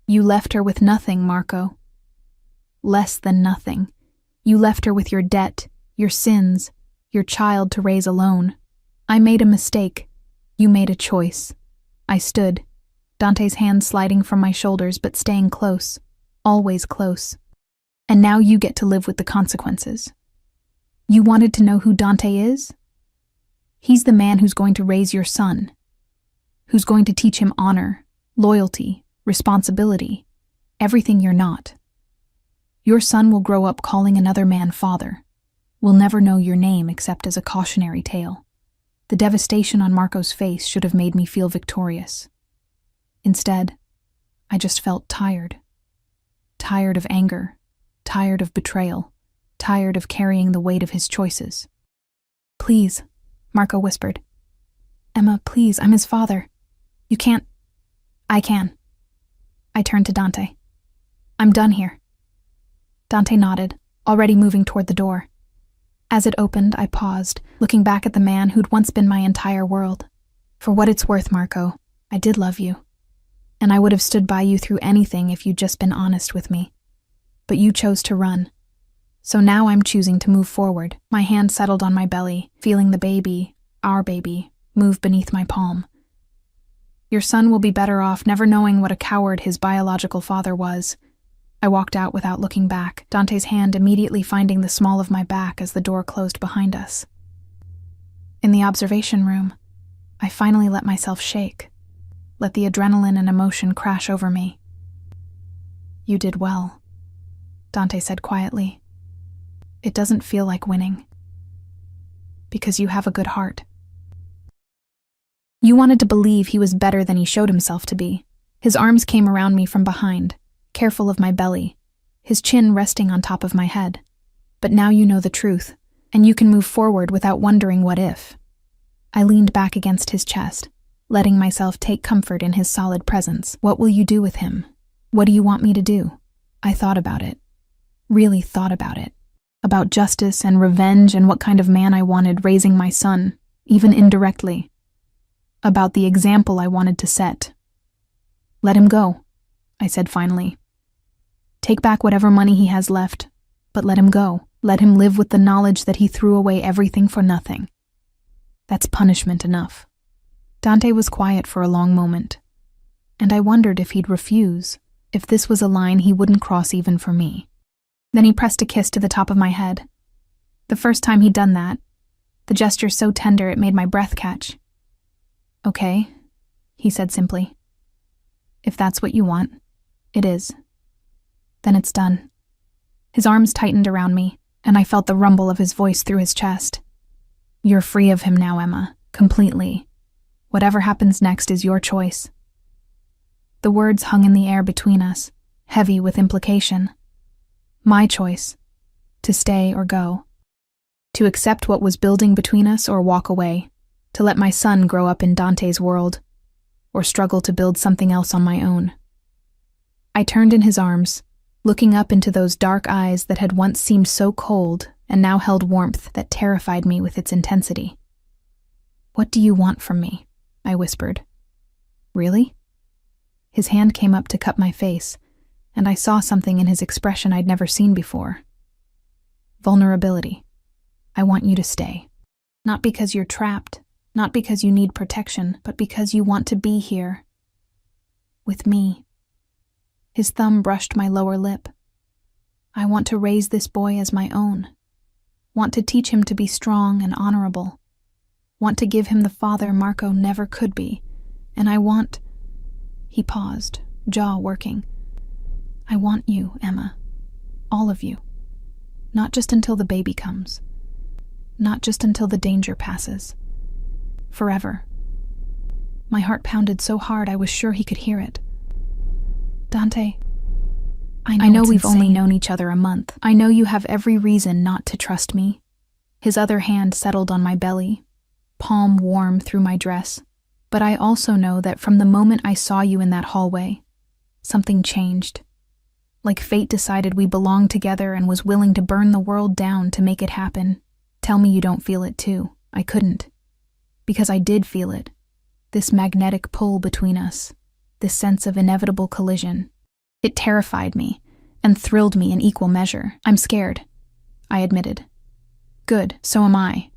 [SPEAKER 1] You left her with nothing, Marco. Less than nothing. You left her with your debt, your sins, your child to raise alone. I made a mistake. You made a choice. I stood, Dante's hand sliding from my shoulders but staying close, always close. And now you get to live with the consequences. You wanted to know who Dante is? He's the man who's going to raise your son, who's going to teach him honor, loyalty, responsibility, everything you're not. Your son will grow up calling another man father, will never know your name except as a cautionary tale. The devastation on Marco's face should have made me feel victorious. Instead, I just felt tired. Tired of anger, tired of betrayal, tired of carrying the weight of his choices. Please, Marco whispered. Emma, please, I'm his father. You can't. I can. I turned to Dante. I'm done here. Dante nodded, already moving toward the door. As it opened, I paused, looking back at the man who'd once been my entire world. For what it's worth, Marco, I did love you. And I would have stood by you through anything if you'd just been honest with me. But you chose to run. So now I'm choosing to move forward. My hand settled on my belly, feeling the baby, our baby, move beneath my palm. Your son will be better off never knowing what a coward his biological father was. I walked out without looking back, Dante's hand immediately finding the small of my back as the door closed behind us. In the observation room, I finally let myself shake, let the adrenaline and emotion crash over me. You did well, Dante said quietly. It doesn't feel like winning. Because you have a good heart. You wanted to believe he was better than he showed himself to be. His arms came around me from behind, careful of my belly, his chin resting on top of my head. But now you know the truth, and you can move forward without wondering what if. I leaned back against his chest, letting myself take comfort in his solid presence. What will you do with him? What do you want me to do? I thought about it. Really thought about it. About justice and revenge and what kind of man I wanted raising my son, even indirectly. About the example I wanted to set. Let him go, I said finally. Take back whatever money he has left, but let him go. Let him live with the knowledge that he threw away everything for nothing. That's punishment enough. Dante was quiet for a long moment, and I wondered if he'd refuse, if this was a line he wouldn't cross even for me. Then he pressed a kiss to the top of my head. The first time he'd done that, the gesture so tender it made my breath catch. Okay, he said simply. If that's what you want, it is. Then it's done. His arms tightened around me, and I felt the rumble of his voice through his chest. You're free of him now, Emma, completely. Whatever happens next is your choice. The words hung in the air between us, heavy with implication. My choice, to stay or go. To accept what was building between us or walk away. To let my son grow up in Dante's world, or struggle to build something else on my own. I turned in his arms, looking up into those dark eyes that had once seemed so cold and now held warmth that terrified me with its intensity. What do you want from me? I whispered. Really? His hand came up to cup my face, and I saw something in his expression I'd never seen before. Vulnerability. I want you to stay. Not because you're trapped. Not because you need protection, but because you want to be here. With me. His thumb brushed my lower lip. I want to raise this boy as my own. Want to teach him to be strong and honorable. Want to give him the father Marco never could be. And I want... He paused, jaw working. I want you, Emma. All of you. Not just until the baby comes. Not just until the danger passes. Forever. My heart pounded so hard I was sure he could hear it. Dante, I know we've only known each other a month. I know you have every reason not to trust me. His other hand settled on my belly, palm warm through my dress. But I also know that from the moment I saw you in that hallway, something changed. Like fate decided we belonged together and was willing to burn the world down to make it happen. Tell me you don't feel it too. I couldn't. Because I did feel it. This magnetic pull between us. This sense of inevitable collision. It terrified me and thrilled me in equal measure. I'm scared, I admitted. Good, so am I.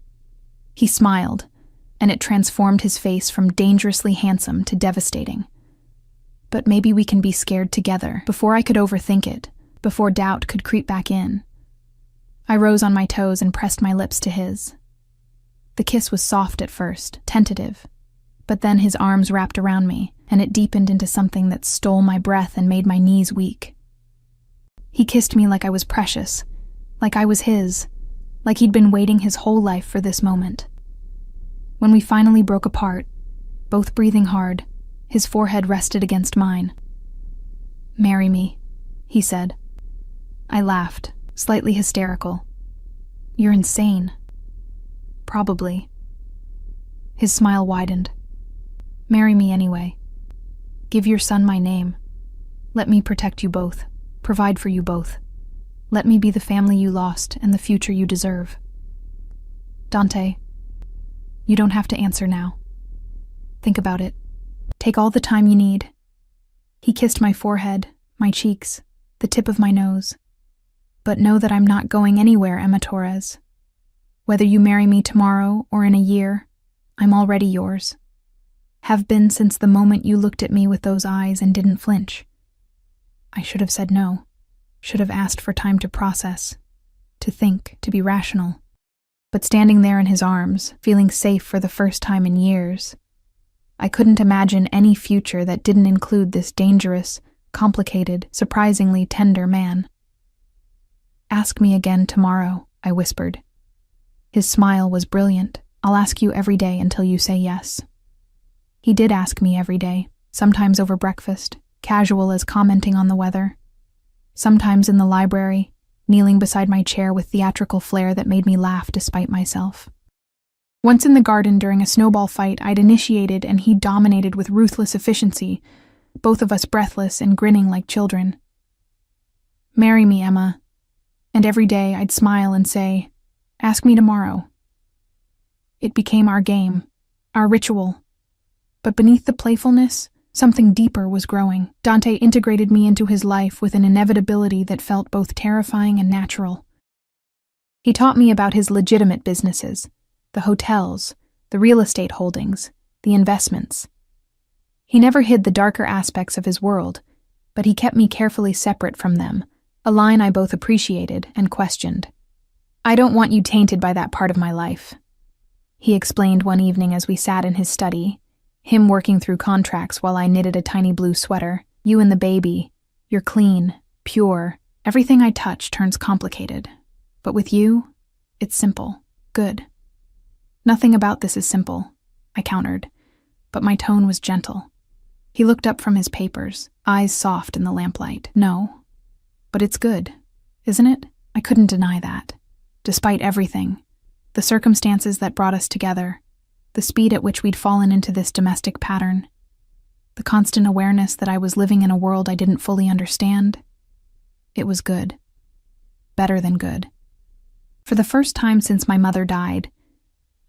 [SPEAKER 1] He smiled, and it transformed his face from dangerously handsome to devastating. But maybe we can be scared together. Before I could overthink it, before doubt could creep back in. I rose on my toes and pressed my lips to his. The kiss was soft at first, tentative, but then his arms wrapped around me, and it deepened into something that stole my breath and made my knees weak. He kissed me like I was precious, like I was his, like he'd been waiting his whole life for this moment. When we finally broke apart, both breathing hard, his forehead rested against mine. "Marry me," he said. I laughed, slightly hysterical. "You're insane." "Probably." His smile widened. "Marry me anyway. Give your son my name. Let me protect you both, provide for you both. Let me be the family you lost and the future you deserve." Dante, you don't have to answer now. Think about it. Take all the time you need. He kissed my forehead, my cheeks, the tip of my nose. But know that I'm not going anywhere, Emma Torres. Whether you marry me tomorrow or in a year, I'm already yours. Have been since the moment you looked at me with those eyes and didn't flinch. I should have said no. Should have asked for time to process, to think, to be rational. But standing there in his arms, feeling safe for the first time in years, I couldn't imagine any future that didn't include this dangerous, complicated, surprisingly tender man. "Ask me again tomorrow," I whispered. His smile was brilliant. "I'll ask you every day until you say yes." He did ask me every day, sometimes over breakfast, casual as commenting on the weather. Sometimes in the library, kneeling beside my chair with theatrical flair that made me laugh despite myself. Once in the garden during a snowball fight I'd initiated and he dominated with ruthless efficiency, both of us breathless and grinning like children. "Marry me, Emma." And every day I'd smile and say, "Ask me tomorrow." It became our game, our ritual. But beneath the playfulness, something deeper was growing. Dante integrated me into his life with an inevitability that felt both terrifying and natural. He taught me about his legitimate businesses, the hotels, the real estate holdings, the investments. He never hid the darker aspects of his world, but he kept me carefully separate from them, a line I both appreciated and questioned. "I don't want you tainted by that part of my life," he explained one evening as we sat in his study, him working through contracts while I knitted a tiny blue sweater. "You and the baby, you're clean, pure. Everything I touch turns complicated. But with you, it's simple, good." "Nothing about this is simple," I countered, but my tone was gentle. He looked up from his papers, eyes soft in the lamplight. "No, but it's good, isn't it?" I couldn't deny that. Despite everything, the circumstances that brought us together, the speed at which we'd fallen into this domestic pattern, the constant awareness that I was living in a world I didn't fully understand, it was good. Better than good. For the first time since my mother died,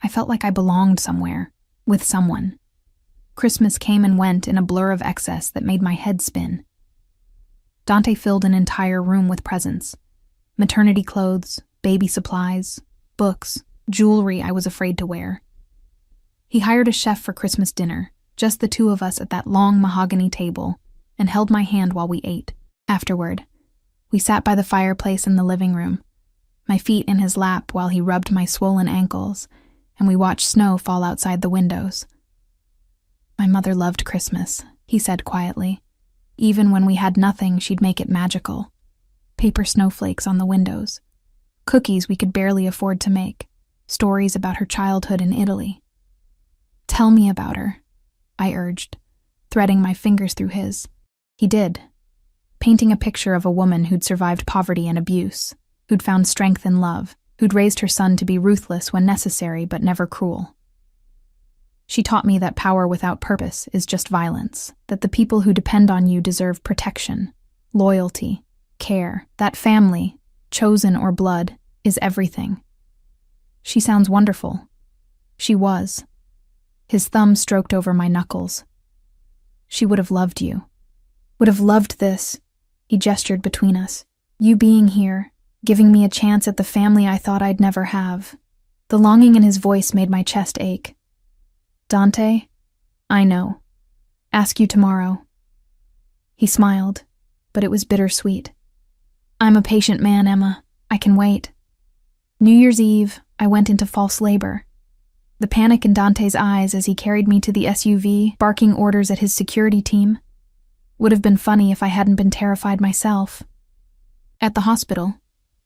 [SPEAKER 1] I felt like I belonged somewhere, with someone. Christmas came and went in a blur of excess that made my head spin. Dante filled an entire room with presents. Maternity clothes, baby supplies, books, jewelry I was afraid to wear. He hired a chef for Christmas dinner, just the two of us at that long mahogany table, and held my hand while we ate. Afterward, we sat by the fireplace in the living room, my feet in his lap while he rubbed my swollen ankles, and we watched snow fall outside the windows. "My mother loved Christmas," he said quietly. "Even when we had nothing, she'd make it magical. paper snowflakes on the windows, cookies we could barely afford to make, stories about her childhood in Italy. "Tell me about her," I urged, threading my fingers through his. He did, painting a picture of a woman who'd survived poverty and abuse, who'd found strength in love, who'd raised her son to be ruthless when necessary but never cruel. She taught me that power without purpose is just violence, that the people who depend on you deserve protection, loyalty, care, that family, chosen or blood, is everything. She sounds wonderful. She was. His thumb stroked over my knuckles. She would have loved you. Would have loved this. He gestured between us. You being here, giving me a chance at the family I thought I'd never have. The longing in his voice made my chest ache. "Dante, I know. Ask you tomorrow." He smiled, but it was bittersweet. "I'm a patient man, Emma. I can wait." New Year's Eve, I went into false labor. The panic in Dante's eyes as he carried me to the SUV, barking orders at his security team, would have been funny if I hadn't been terrified myself. At the hospital,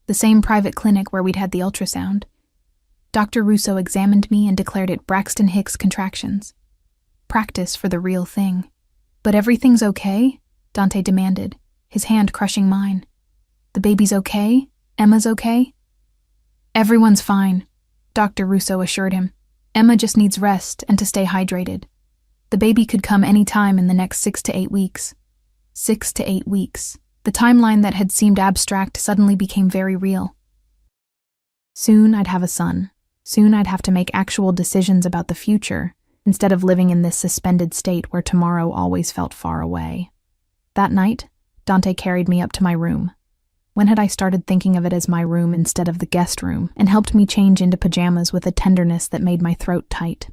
[SPEAKER 1] the same private clinic where we'd had the ultrasound, Dr. Russo examined me and declared it Braxton Hicks contractions. Practice for the real thing. "But everything's okay?" Dante demanded, his hand crushing mine. "The baby's okay? Emma's okay?" "Everyone's fine," Dr. Russo assured him. "Emma just needs rest and to stay hydrated. The baby could come any time in the next 6 to 8 weeks. 6 to 8 weeks. The timeline that had seemed abstract suddenly became very real. Soon I'd have a son. Soon I'd have to make actual decisions about the future, instead of living in this suspended state where tomorrow always felt far away. That night, Dante carried me up to my room. When had I started thinking of it as my room instead of the guest room, and helped me change into pajamas with a tenderness that made my throat tight?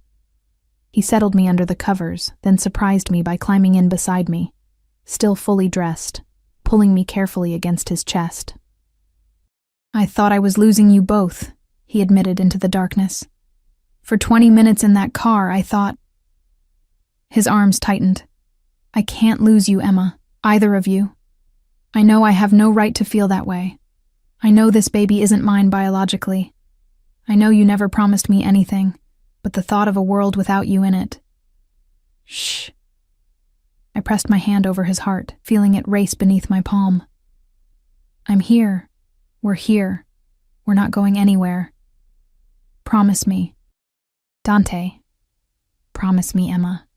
[SPEAKER 1] He settled me under the covers, then surprised me by climbing in beside me, still fully dressed, pulling me carefully against his chest. "I thought I was losing you both," he admitted into the darkness. "For 20 minutes in that car, I thought—" His arms tightened. "I can't lose you, Emma, either of you. I know I have no right to feel that way. I know this baby isn't mine biologically. I know you never promised me anything, but the thought of a world without you in it—" "Shh." I pressed my hand over his heart, feeling it race beneath my palm. "I'm here. We're here. We're not going anywhere. Promise me. Dante. Promise me, Emma.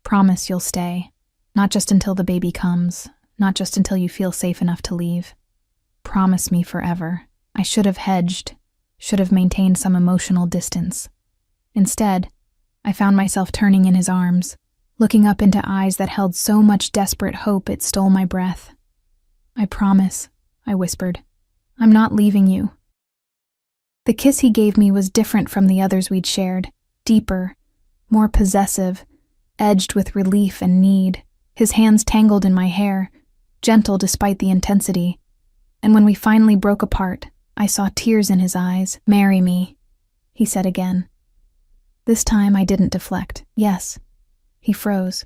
[SPEAKER 1] Promise you'll stay. Not just until the baby comes. Not just until you feel safe enough to leave. Promise me forever." I should have hedged, should have maintained some emotional distance. Instead, I found myself turning in his arms, looking up into eyes that held so much desperate hope it stole my breath. "I promise," I whispered. "I'm not leaving you." The kiss he gave me was different from the others we'd shared, deeper, more possessive, edged with relief and need. His hands tangled in my hair, gentle despite the intensity, and when we finally broke apart, I saw tears in his eyes. "Marry me," he said again. This time I didn't deflect. "Yes." He froze.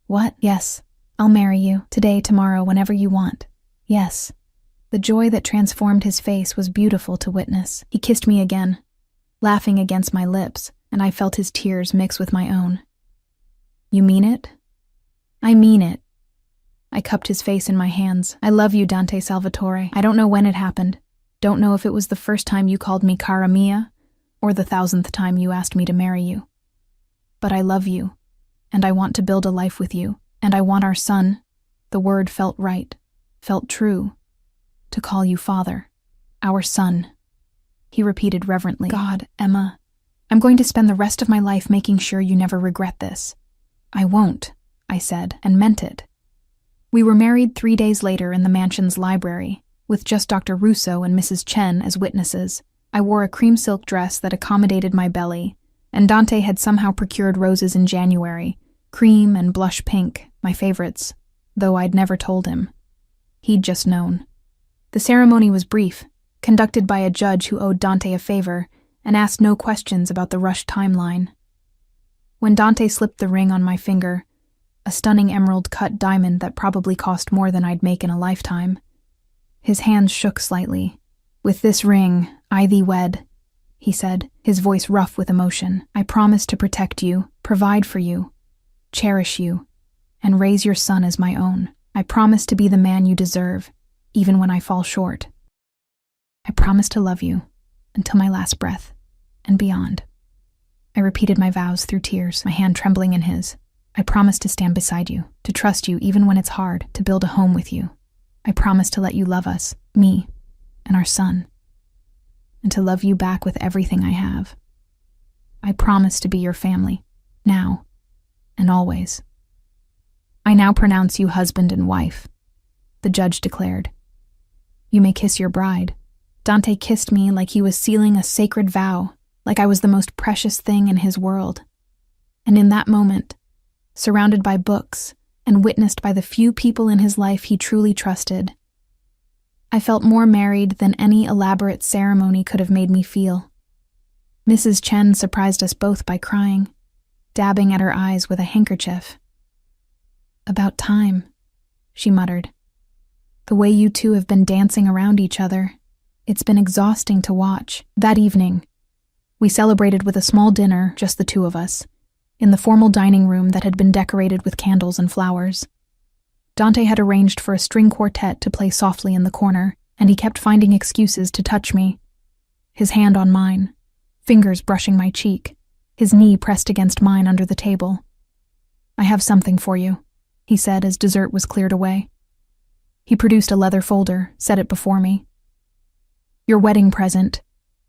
[SPEAKER 1] "What?" "Yes, I'll marry you, today, tomorrow, whenever you want. Yes." The joy that transformed his face was beautiful to witness. He kissed me again, laughing against my lips, and I felt his tears mix with my own. "You mean it?" "I mean it." I cupped his face in my hands. "I love you, Dante Salvatore. I don't know when it happened. Don't know if it was the first time you called me cara mia, or the 1,000th time you asked me to marry you. But I love you, and I want to build a life with you, and I want our son." The word felt right, felt true. "To call you father. Our son." He repeated reverently. "God, Emma, I'm going to spend the rest of my life making sure you never regret this." "I won't," I said, and meant it. We were married 3 days later in the mansion's library, with just Dr. Russo and Mrs. Chen as witnesses. I wore a cream silk dress that accommodated my belly, and Dante had somehow procured roses in January, cream and blush pink, my favorites, though I'd never told him. He'd just known. The ceremony was brief, conducted by a judge who owed Dante a favor and asked no questions about the rushed timeline. When Dante slipped the ring on my finger, a stunning emerald-cut diamond that probably cost more than I'd make in a lifetime, His hands shook slightly. "With this ring, I thee wed," he said, his voice rough with emotion. "I promise to protect you, provide for you, cherish you, and raise your son as my own. I promise to be the man you deserve, even when I fall short. I promise to love you until my last breath and beyond." I repeated my vows through tears, my hand trembling in his. "I promise to stand beside you, to trust you even when it's hard, to build a home with you. I promise to let you love us, me, and our son, and to love you back with everything I have. I promise to be your family, now and always. I now pronounce you husband and wife," the judge declared. "You may kiss your bride." Dante kissed me like he was sealing a sacred vow, like I was the most precious thing in his world. And in that moment, surrounded by books and witnessed by the few people in his life he truly trusted, I felt more married than any elaborate ceremony could have made me feel. Mrs. Chen surprised us both by crying, dabbing at her eyes with a handkerchief. "About time," she muttered. "The way you two have been dancing around each other, it's been exhausting to watch." That evening, we celebrated with a small dinner, just the two of us, in the formal dining room that had been decorated with candles and flowers. Dante had arranged for a string quartet to play softly in the corner, and he kept finding excuses to touch me. His hand on mine, fingers brushing my cheek, his knee pressed against mine under the table. "I have something for you," he said as dessert was cleared away. He produced a leather folder, set it before me. "Your wedding present."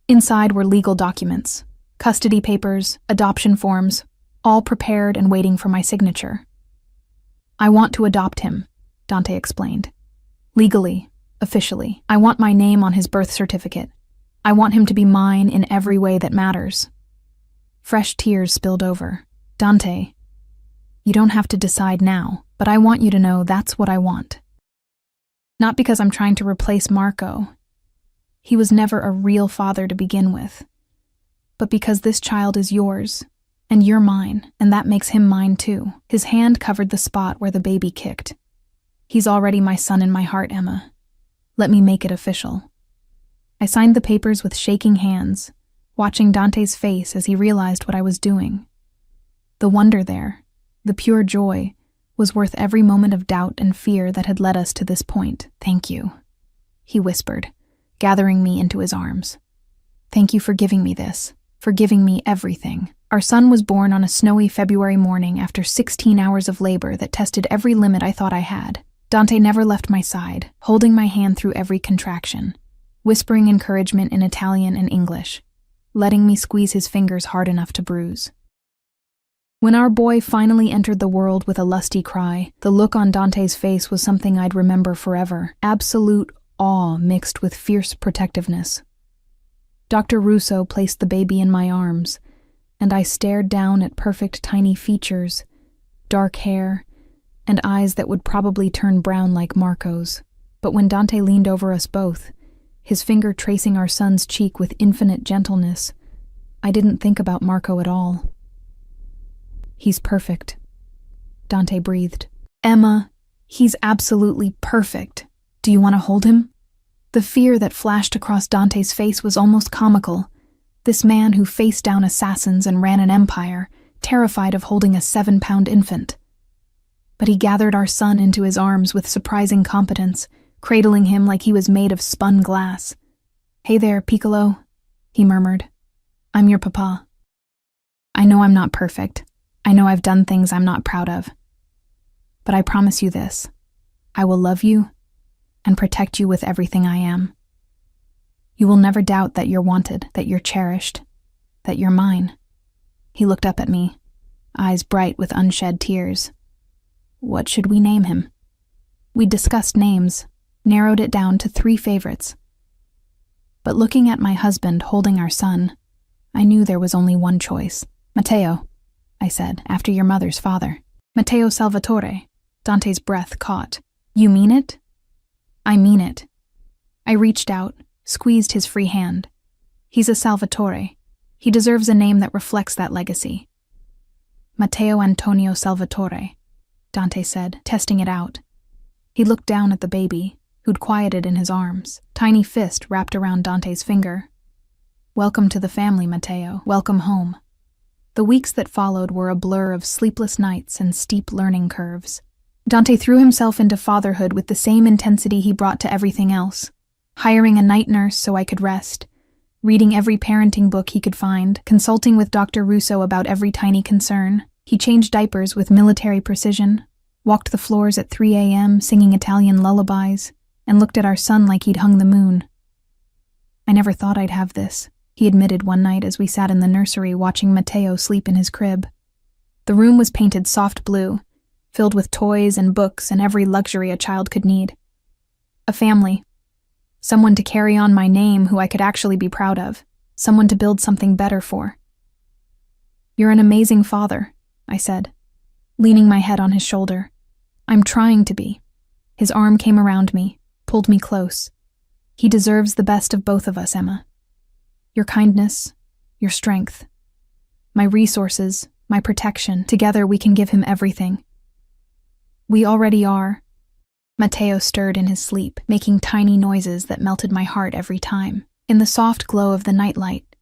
[SPEAKER 1] Inside were legal documents, custody papers, adoption forms, all prepared and waiting for my signature. "I want to adopt him," Dante explained. "Legally, officially. I want my name on his birth certificate. I want him to be mine in every way that matters." Fresh tears spilled over. "Dante, you don't have to decide now, but I want you to know that's what I want. Not because I'm trying to replace Marco. He was never a real father to begin with. But because this child is yours, and you're mine, and that makes him mine too." His hand covered the spot where the baby kicked. "He's already my son in my heart, Emma. Let me make it official." I signed the papers with shaking hands, watching Dante's face as he realized what I was doing. The wonder there, the pure joy, was worth every moment of doubt and fear that had led us to this point. "Thank you," he whispered, gathering me into his arms. "Thank you for giving me this, for giving me everything." Our son was born on a snowy February morning after 16 hours of labor that tested every limit I thought I had. Dante never left my side, holding my hand through every contraction, whispering encouragement in Italian and English, letting me squeeze his fingers hard enough to bruise. When our boy finally entered the world with a lusty cry, the look on Dante's face was something I'd remember forever. Absolute awe mixed with fierce protectiveness. Dr. Russo placed the baby in my arms, and I stared down at perfect tiny features, dark hair, and eyes that would probably turn brown like Marco's. But when Dante leaned over us both, his finger tracing our son's cheek with infinite gentleness, I didn't think about Marco at all. "He's perfect," Dante breathed. "Emma, he's absolutely perfect. Do you want to hold him?" The fear that flashed across Dante's face was almost comical. This man who faced down assassins and ran an empire, terrified of holding a 7-pound infant. But he gathered our son into his arms with surprising competence, cradling him like he was made of spun glass. "Hey there, Piccolo," he murmured. "I'm your papa. I know I'm not perfect. I know I've done things I'm not proud of. But I promise you this. I will love you and protect you with everything I am. You will never doubt that you're wanted, that you're cherished, that you're mine." He looked up at me, eyes bright with unshed tears. "What should we name him?" We discussed names, narrowed it down to 3 favorites. But looking at my husband holding our son, I knew there was only one choice. "Matteo," I said, "after your mother's father." "Matteo Salvatore," Dante's breath caught. "You mean it?" "I mean it." I reached out, squeezed his free hand. "He's a Salvatore. He deserves a name that reflects that legacy." "Matteo Antonio Salvatore," Dante said, testing it out. He looked down at the baby, who'd quieted in his arms, tiny fist wrapped around Dante's finger. "Welcome to the family, Matteo. Welcome home." The weeks that followed were a blur of sleepless nights and steep learning curves. Dante threw himself into fatherhood with the same intensity he brought to everything else, hiring a night nurse so I could rest, reading every parenting book he could find, consulting with Dr. Russo about every tiny concern. He changed diapers with military precision, walked the floors at 3 a.m. singing Italian lullabies, and looked at our son like he'd hung the moon. "I never thought I'd have this," he admitted one night as we sat in the nursery watching Matteo sleep in his crib. The room was painted soft blue, filled with toys and books and every luxury a child could need. A family. Someone to carry on my name who I could actually be proud of. Someone to build something better for. "You're an amazing father," I said, leaning my head on his shoulder. "I'm trying to be." His arm came around me, pulled me close. "He deserves the best of both of us, Emma. Your kindness, your strength, my resources, my protection. Together we can give him everything." "We already are." Matteo stirred in his sleep, making tiny noises that melted my heart every time. In the soft glow of the nightlight,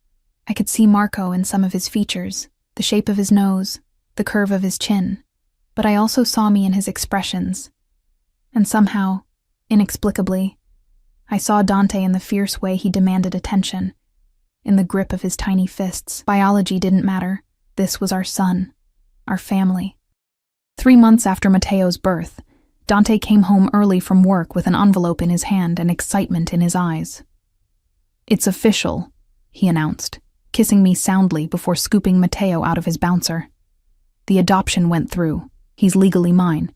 [SPEAKER 1] I could see Marco in some of his features, the shape of his nose, the curve of his chin, but I also saw me in his expressions. And somehow, inexplicably, I saw Dante in the fierce way he demanded attention, in the grip of his tiny fists. Biology didn't matter. This was our son, our family. 3 months after Matteo's birth, Dante came home early from work with an envelope in his hand and excitement in his eyes. "It's official," he announced, kissing me soundly before scooping Matteo out of his bouncer. "The adoption went through. He's legally mine.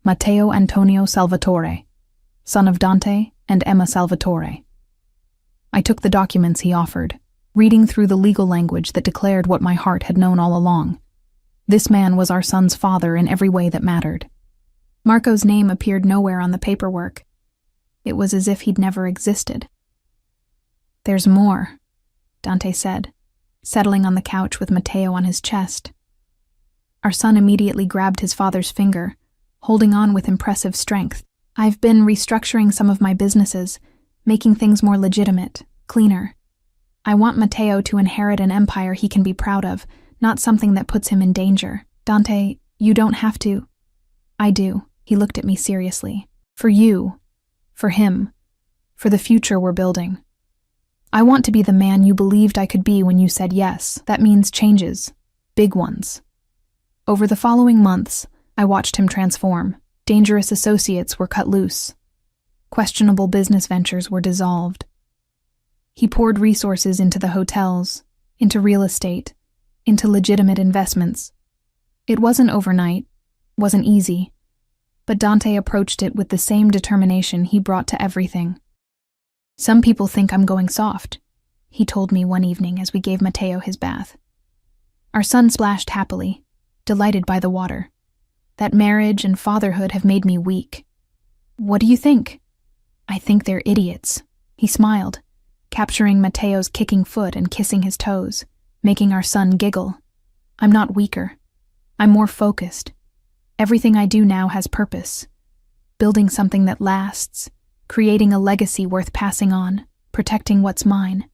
[SPEAKER 1] Matteo Antonio Salvatore, son of Dante and Emma Salvatore." I took the documents he offered, reading through the legal language that declared what my heart had known all along. This man was our son's father in every way that mattered. Marco's name appeared nowhere on the paperwork. It was as if he'd never existed. "There's more," Dante said, settling on the couch with Matteo on his chest. Our son immediately grabbed his father's finger, holding on with impressive strength. "I've been restructuring some of my businesses, making things more legitimate, cleaner. I want Matteo to inherit an empire he can be proud of, not something that puts him in danger. Dante, you don't have to." "I do." He looked at me seriously. "For you, for him, for the future we're building. I want to be the man you believed I could be when you said yes. That means changes, big ones." Over the following months, I watched him transform. Dangerous associates were cut loose. Questionable business ventures were dissolved. He poured resources into the hotels, into real estate, into legitimate investments. It wasn't overnight, wasn't easy, but Dante approached it with the same determination he brought to everything. "Some people think I'm going soft," he told me one evening as we gave Matteo his bath. Our son splashed happily, delighted by the water. "That marriage and fatherhood have made me weak." "What do you think?" "I think they're idiots." He smiled, capturing Matteo's kicking foot and kissing his toes, making our son giggle. "I'm not weaker. I'm more focused. Everything I do now has purpose. Building something that lasts, creating a legacy worth passing on, protecting what's mine."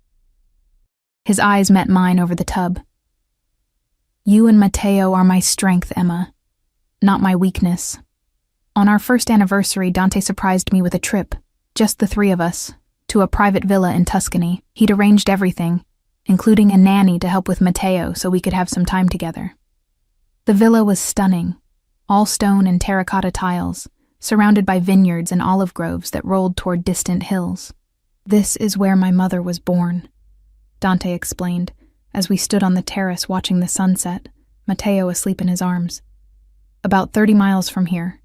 [SPEAKER 1] His eyes met mine over the tub. "You and Matteo are my strength, Emma, not my weakness." On our first anniversary, Dante surprised me with a trip, just the 3 of us, to a private villa in Tuscany. He'd arranged everything, including a nanny to help with Matteo so we could have some time together. The villa was stunning, all stone and terracotta tiles, surrounded by vineyards and olive groves that rolled toward distant hills. "This is where my mother was born," Dante explained, as we stood on the terrace watching the sunset, Matteo asleep in his arms. "About 30 miles from here.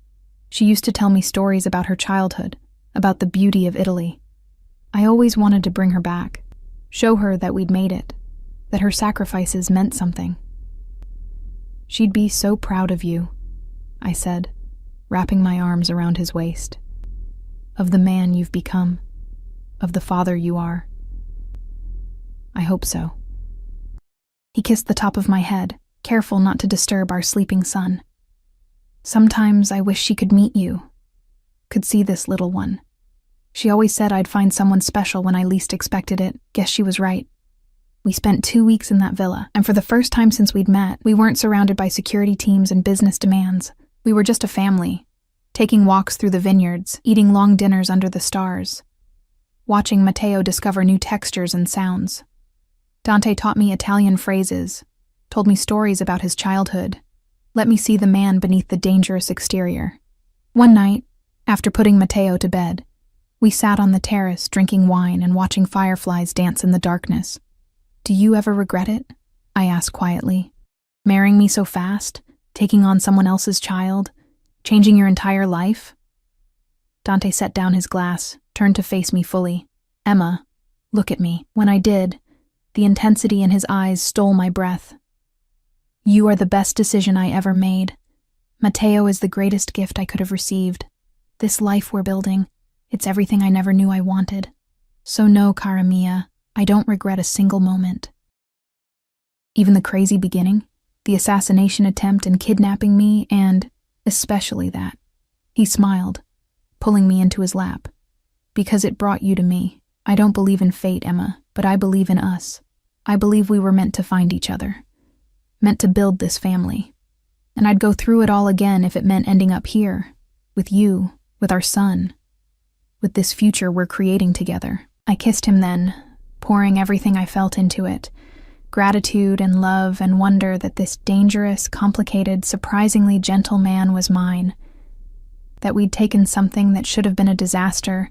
[SPEAKER 1] She used to tell me stories about her childhood, about the beauty of Italy. I always wanted to bring her back, show her that we'd made it, that her sacrifices meant something." "She'd be so proud of you," I said, wrapping my arms around his waist. "Of the man you've become, of the father you are." "I hope so." He kissed the top of my head, careful not to disturb our sleeping son. "Sometimes I wish she could meet you, could see this little one, She always said I'd find someone special when I least expected it. Guess she was right. We spent 2 weeks in that villa, and for the first time since we'd met, we weren't surrounded by security teams and business demands. We were just a family, taking walks through the vineyards, eating long dinners under the stars, watching Matteo discover new textures and sounds. Dante taught me Italian phrases, told me stories about his childhood, let me see the man beneath the dangerous exterior. One night, after putting Matteo to bed, we sat on the terrace drinking wine and watching fireflies dance in the darkness. "Do you ever regret it?" I asked quietly. "Marrying me so fast, taking on someone else's child, changing your entire life?" Dante set down his glass, turned to face me fully. "Emma, look at me." When I did, the intensity in his eyes stole my breath. "You are the best decision I ever made. Matteo is the greatest gift I could have received. This life we're building, it's everything I never knew I wanted. So no, cara mia, I don't regret a single moment." Even the crazy beginning, the assassination attempt and kidnapping me, and especially that. He smiled, pulling me into his lap. "Because it brought you to me. I don't believe in fate, Emma, but I believe in us. I believe we were meant to find each other, meant to build this family. And I'd go through it all again if it meant ending up here, with you, with our son, with this future we're creating together." I kissed him then, pouring everything I felt into it, gratitude and love and wonder that this dangerous, complicated, surprisingly gentle man was mine, that we'd taken something that should have been a disaster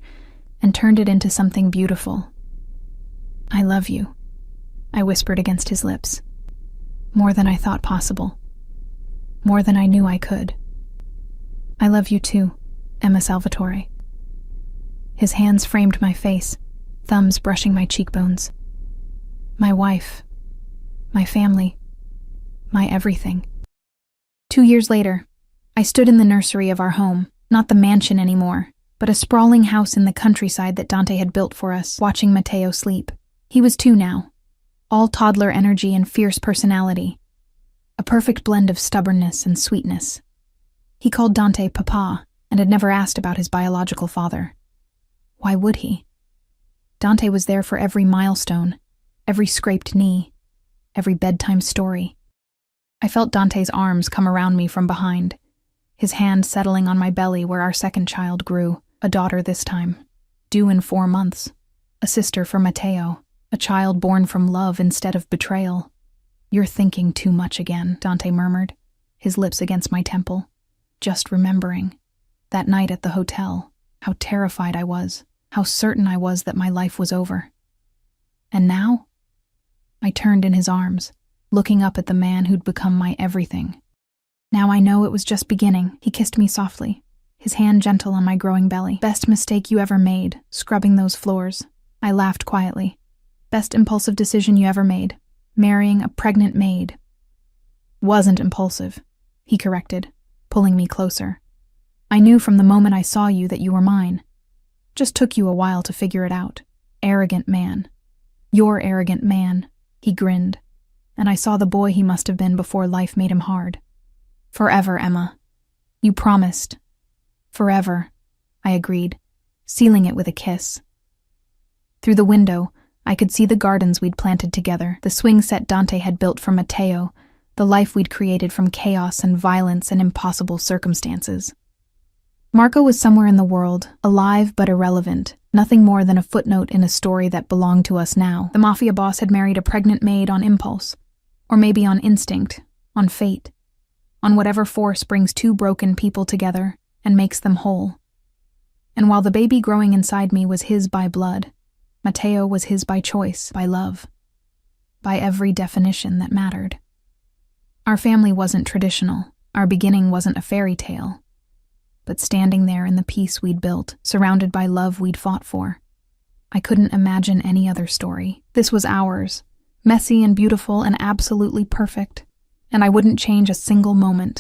[SPEAKER 1] and turned it into something beautiful. "I love you," I whispered against his lips. "More than I thought possible. More than I knew I could." "I love you too, Emma Salvatore." His hands framed my face, thumbs brushing my cheekbones. My wife, my family, my everything. 2 years later, I stood in the nursery of our home, not the mansion anymore, but a sprawling house in the countryside that Dante had built for us, watching Matteo sleep. He was 2 now, all toddler energy and fierce personality, a perfect blend of stubbornness and sweetness. He called Dante Papa and had never asked about his biological father. Why would he? Dante was there for every milestone, every scraped knee, every bedtime story. I felt Dante's arms come around me from behind, his hand settling on my belly where our second child grew, a daughter this time, due in 4 months, a sister for Matteo, a child born from love instead of betrayal. "You're thinking too much again," Dante murmured, his lips against my temple, just remembering. That night at the hotel, how terrified I was, how certain I was that my life was over. And now? I turned in his arms, looking up at the man who'd become my everything. "Now I know it was just beginning." He kissed me softly, his hand gentle on my growing belly. "Best mistake you ever made, scrubbing those floors." I laughed quietly. "Best impulsive decision you ever made, marrying a pregnant maid." "Wasn't impulsive," he corrected, pulling me closer. "I knew from the moment I saw you that you were mine. Just took you a while to figure it out. Arrogant man. Your arrogant man," he grinned, and I saw the boy he must have been before life made him hard. "Forever, Emma. You promised." "Forever," I agreed, sealing it with a kiss. Through the window, I could see the gardens we'd planted together, the swing set Dante had built for Matteo, the life we'd created from chaos and violence and impossible circumstances. Marco was somewhere in the world, alive but irrelevant, nothing more than a footnote in a story that belonged to us now. The Mafia boss had married a pregnant maid on impulse, or maybe on instinct, on fate, on whatever force brings 2 broken people together and makes them whole. And while the baby growing inside me was his by blood, Matteo was his by choice, by love, by every definition that mattered. Our family wasn't traditional, our beginning wasn't a fairy tale. But standing there in the peace we'd built, surrounded by love we'd fought for, I couldn't imagine any other story. This was ours, messy and beautiful and absolutely perfect, and I wouldn't change a single moment.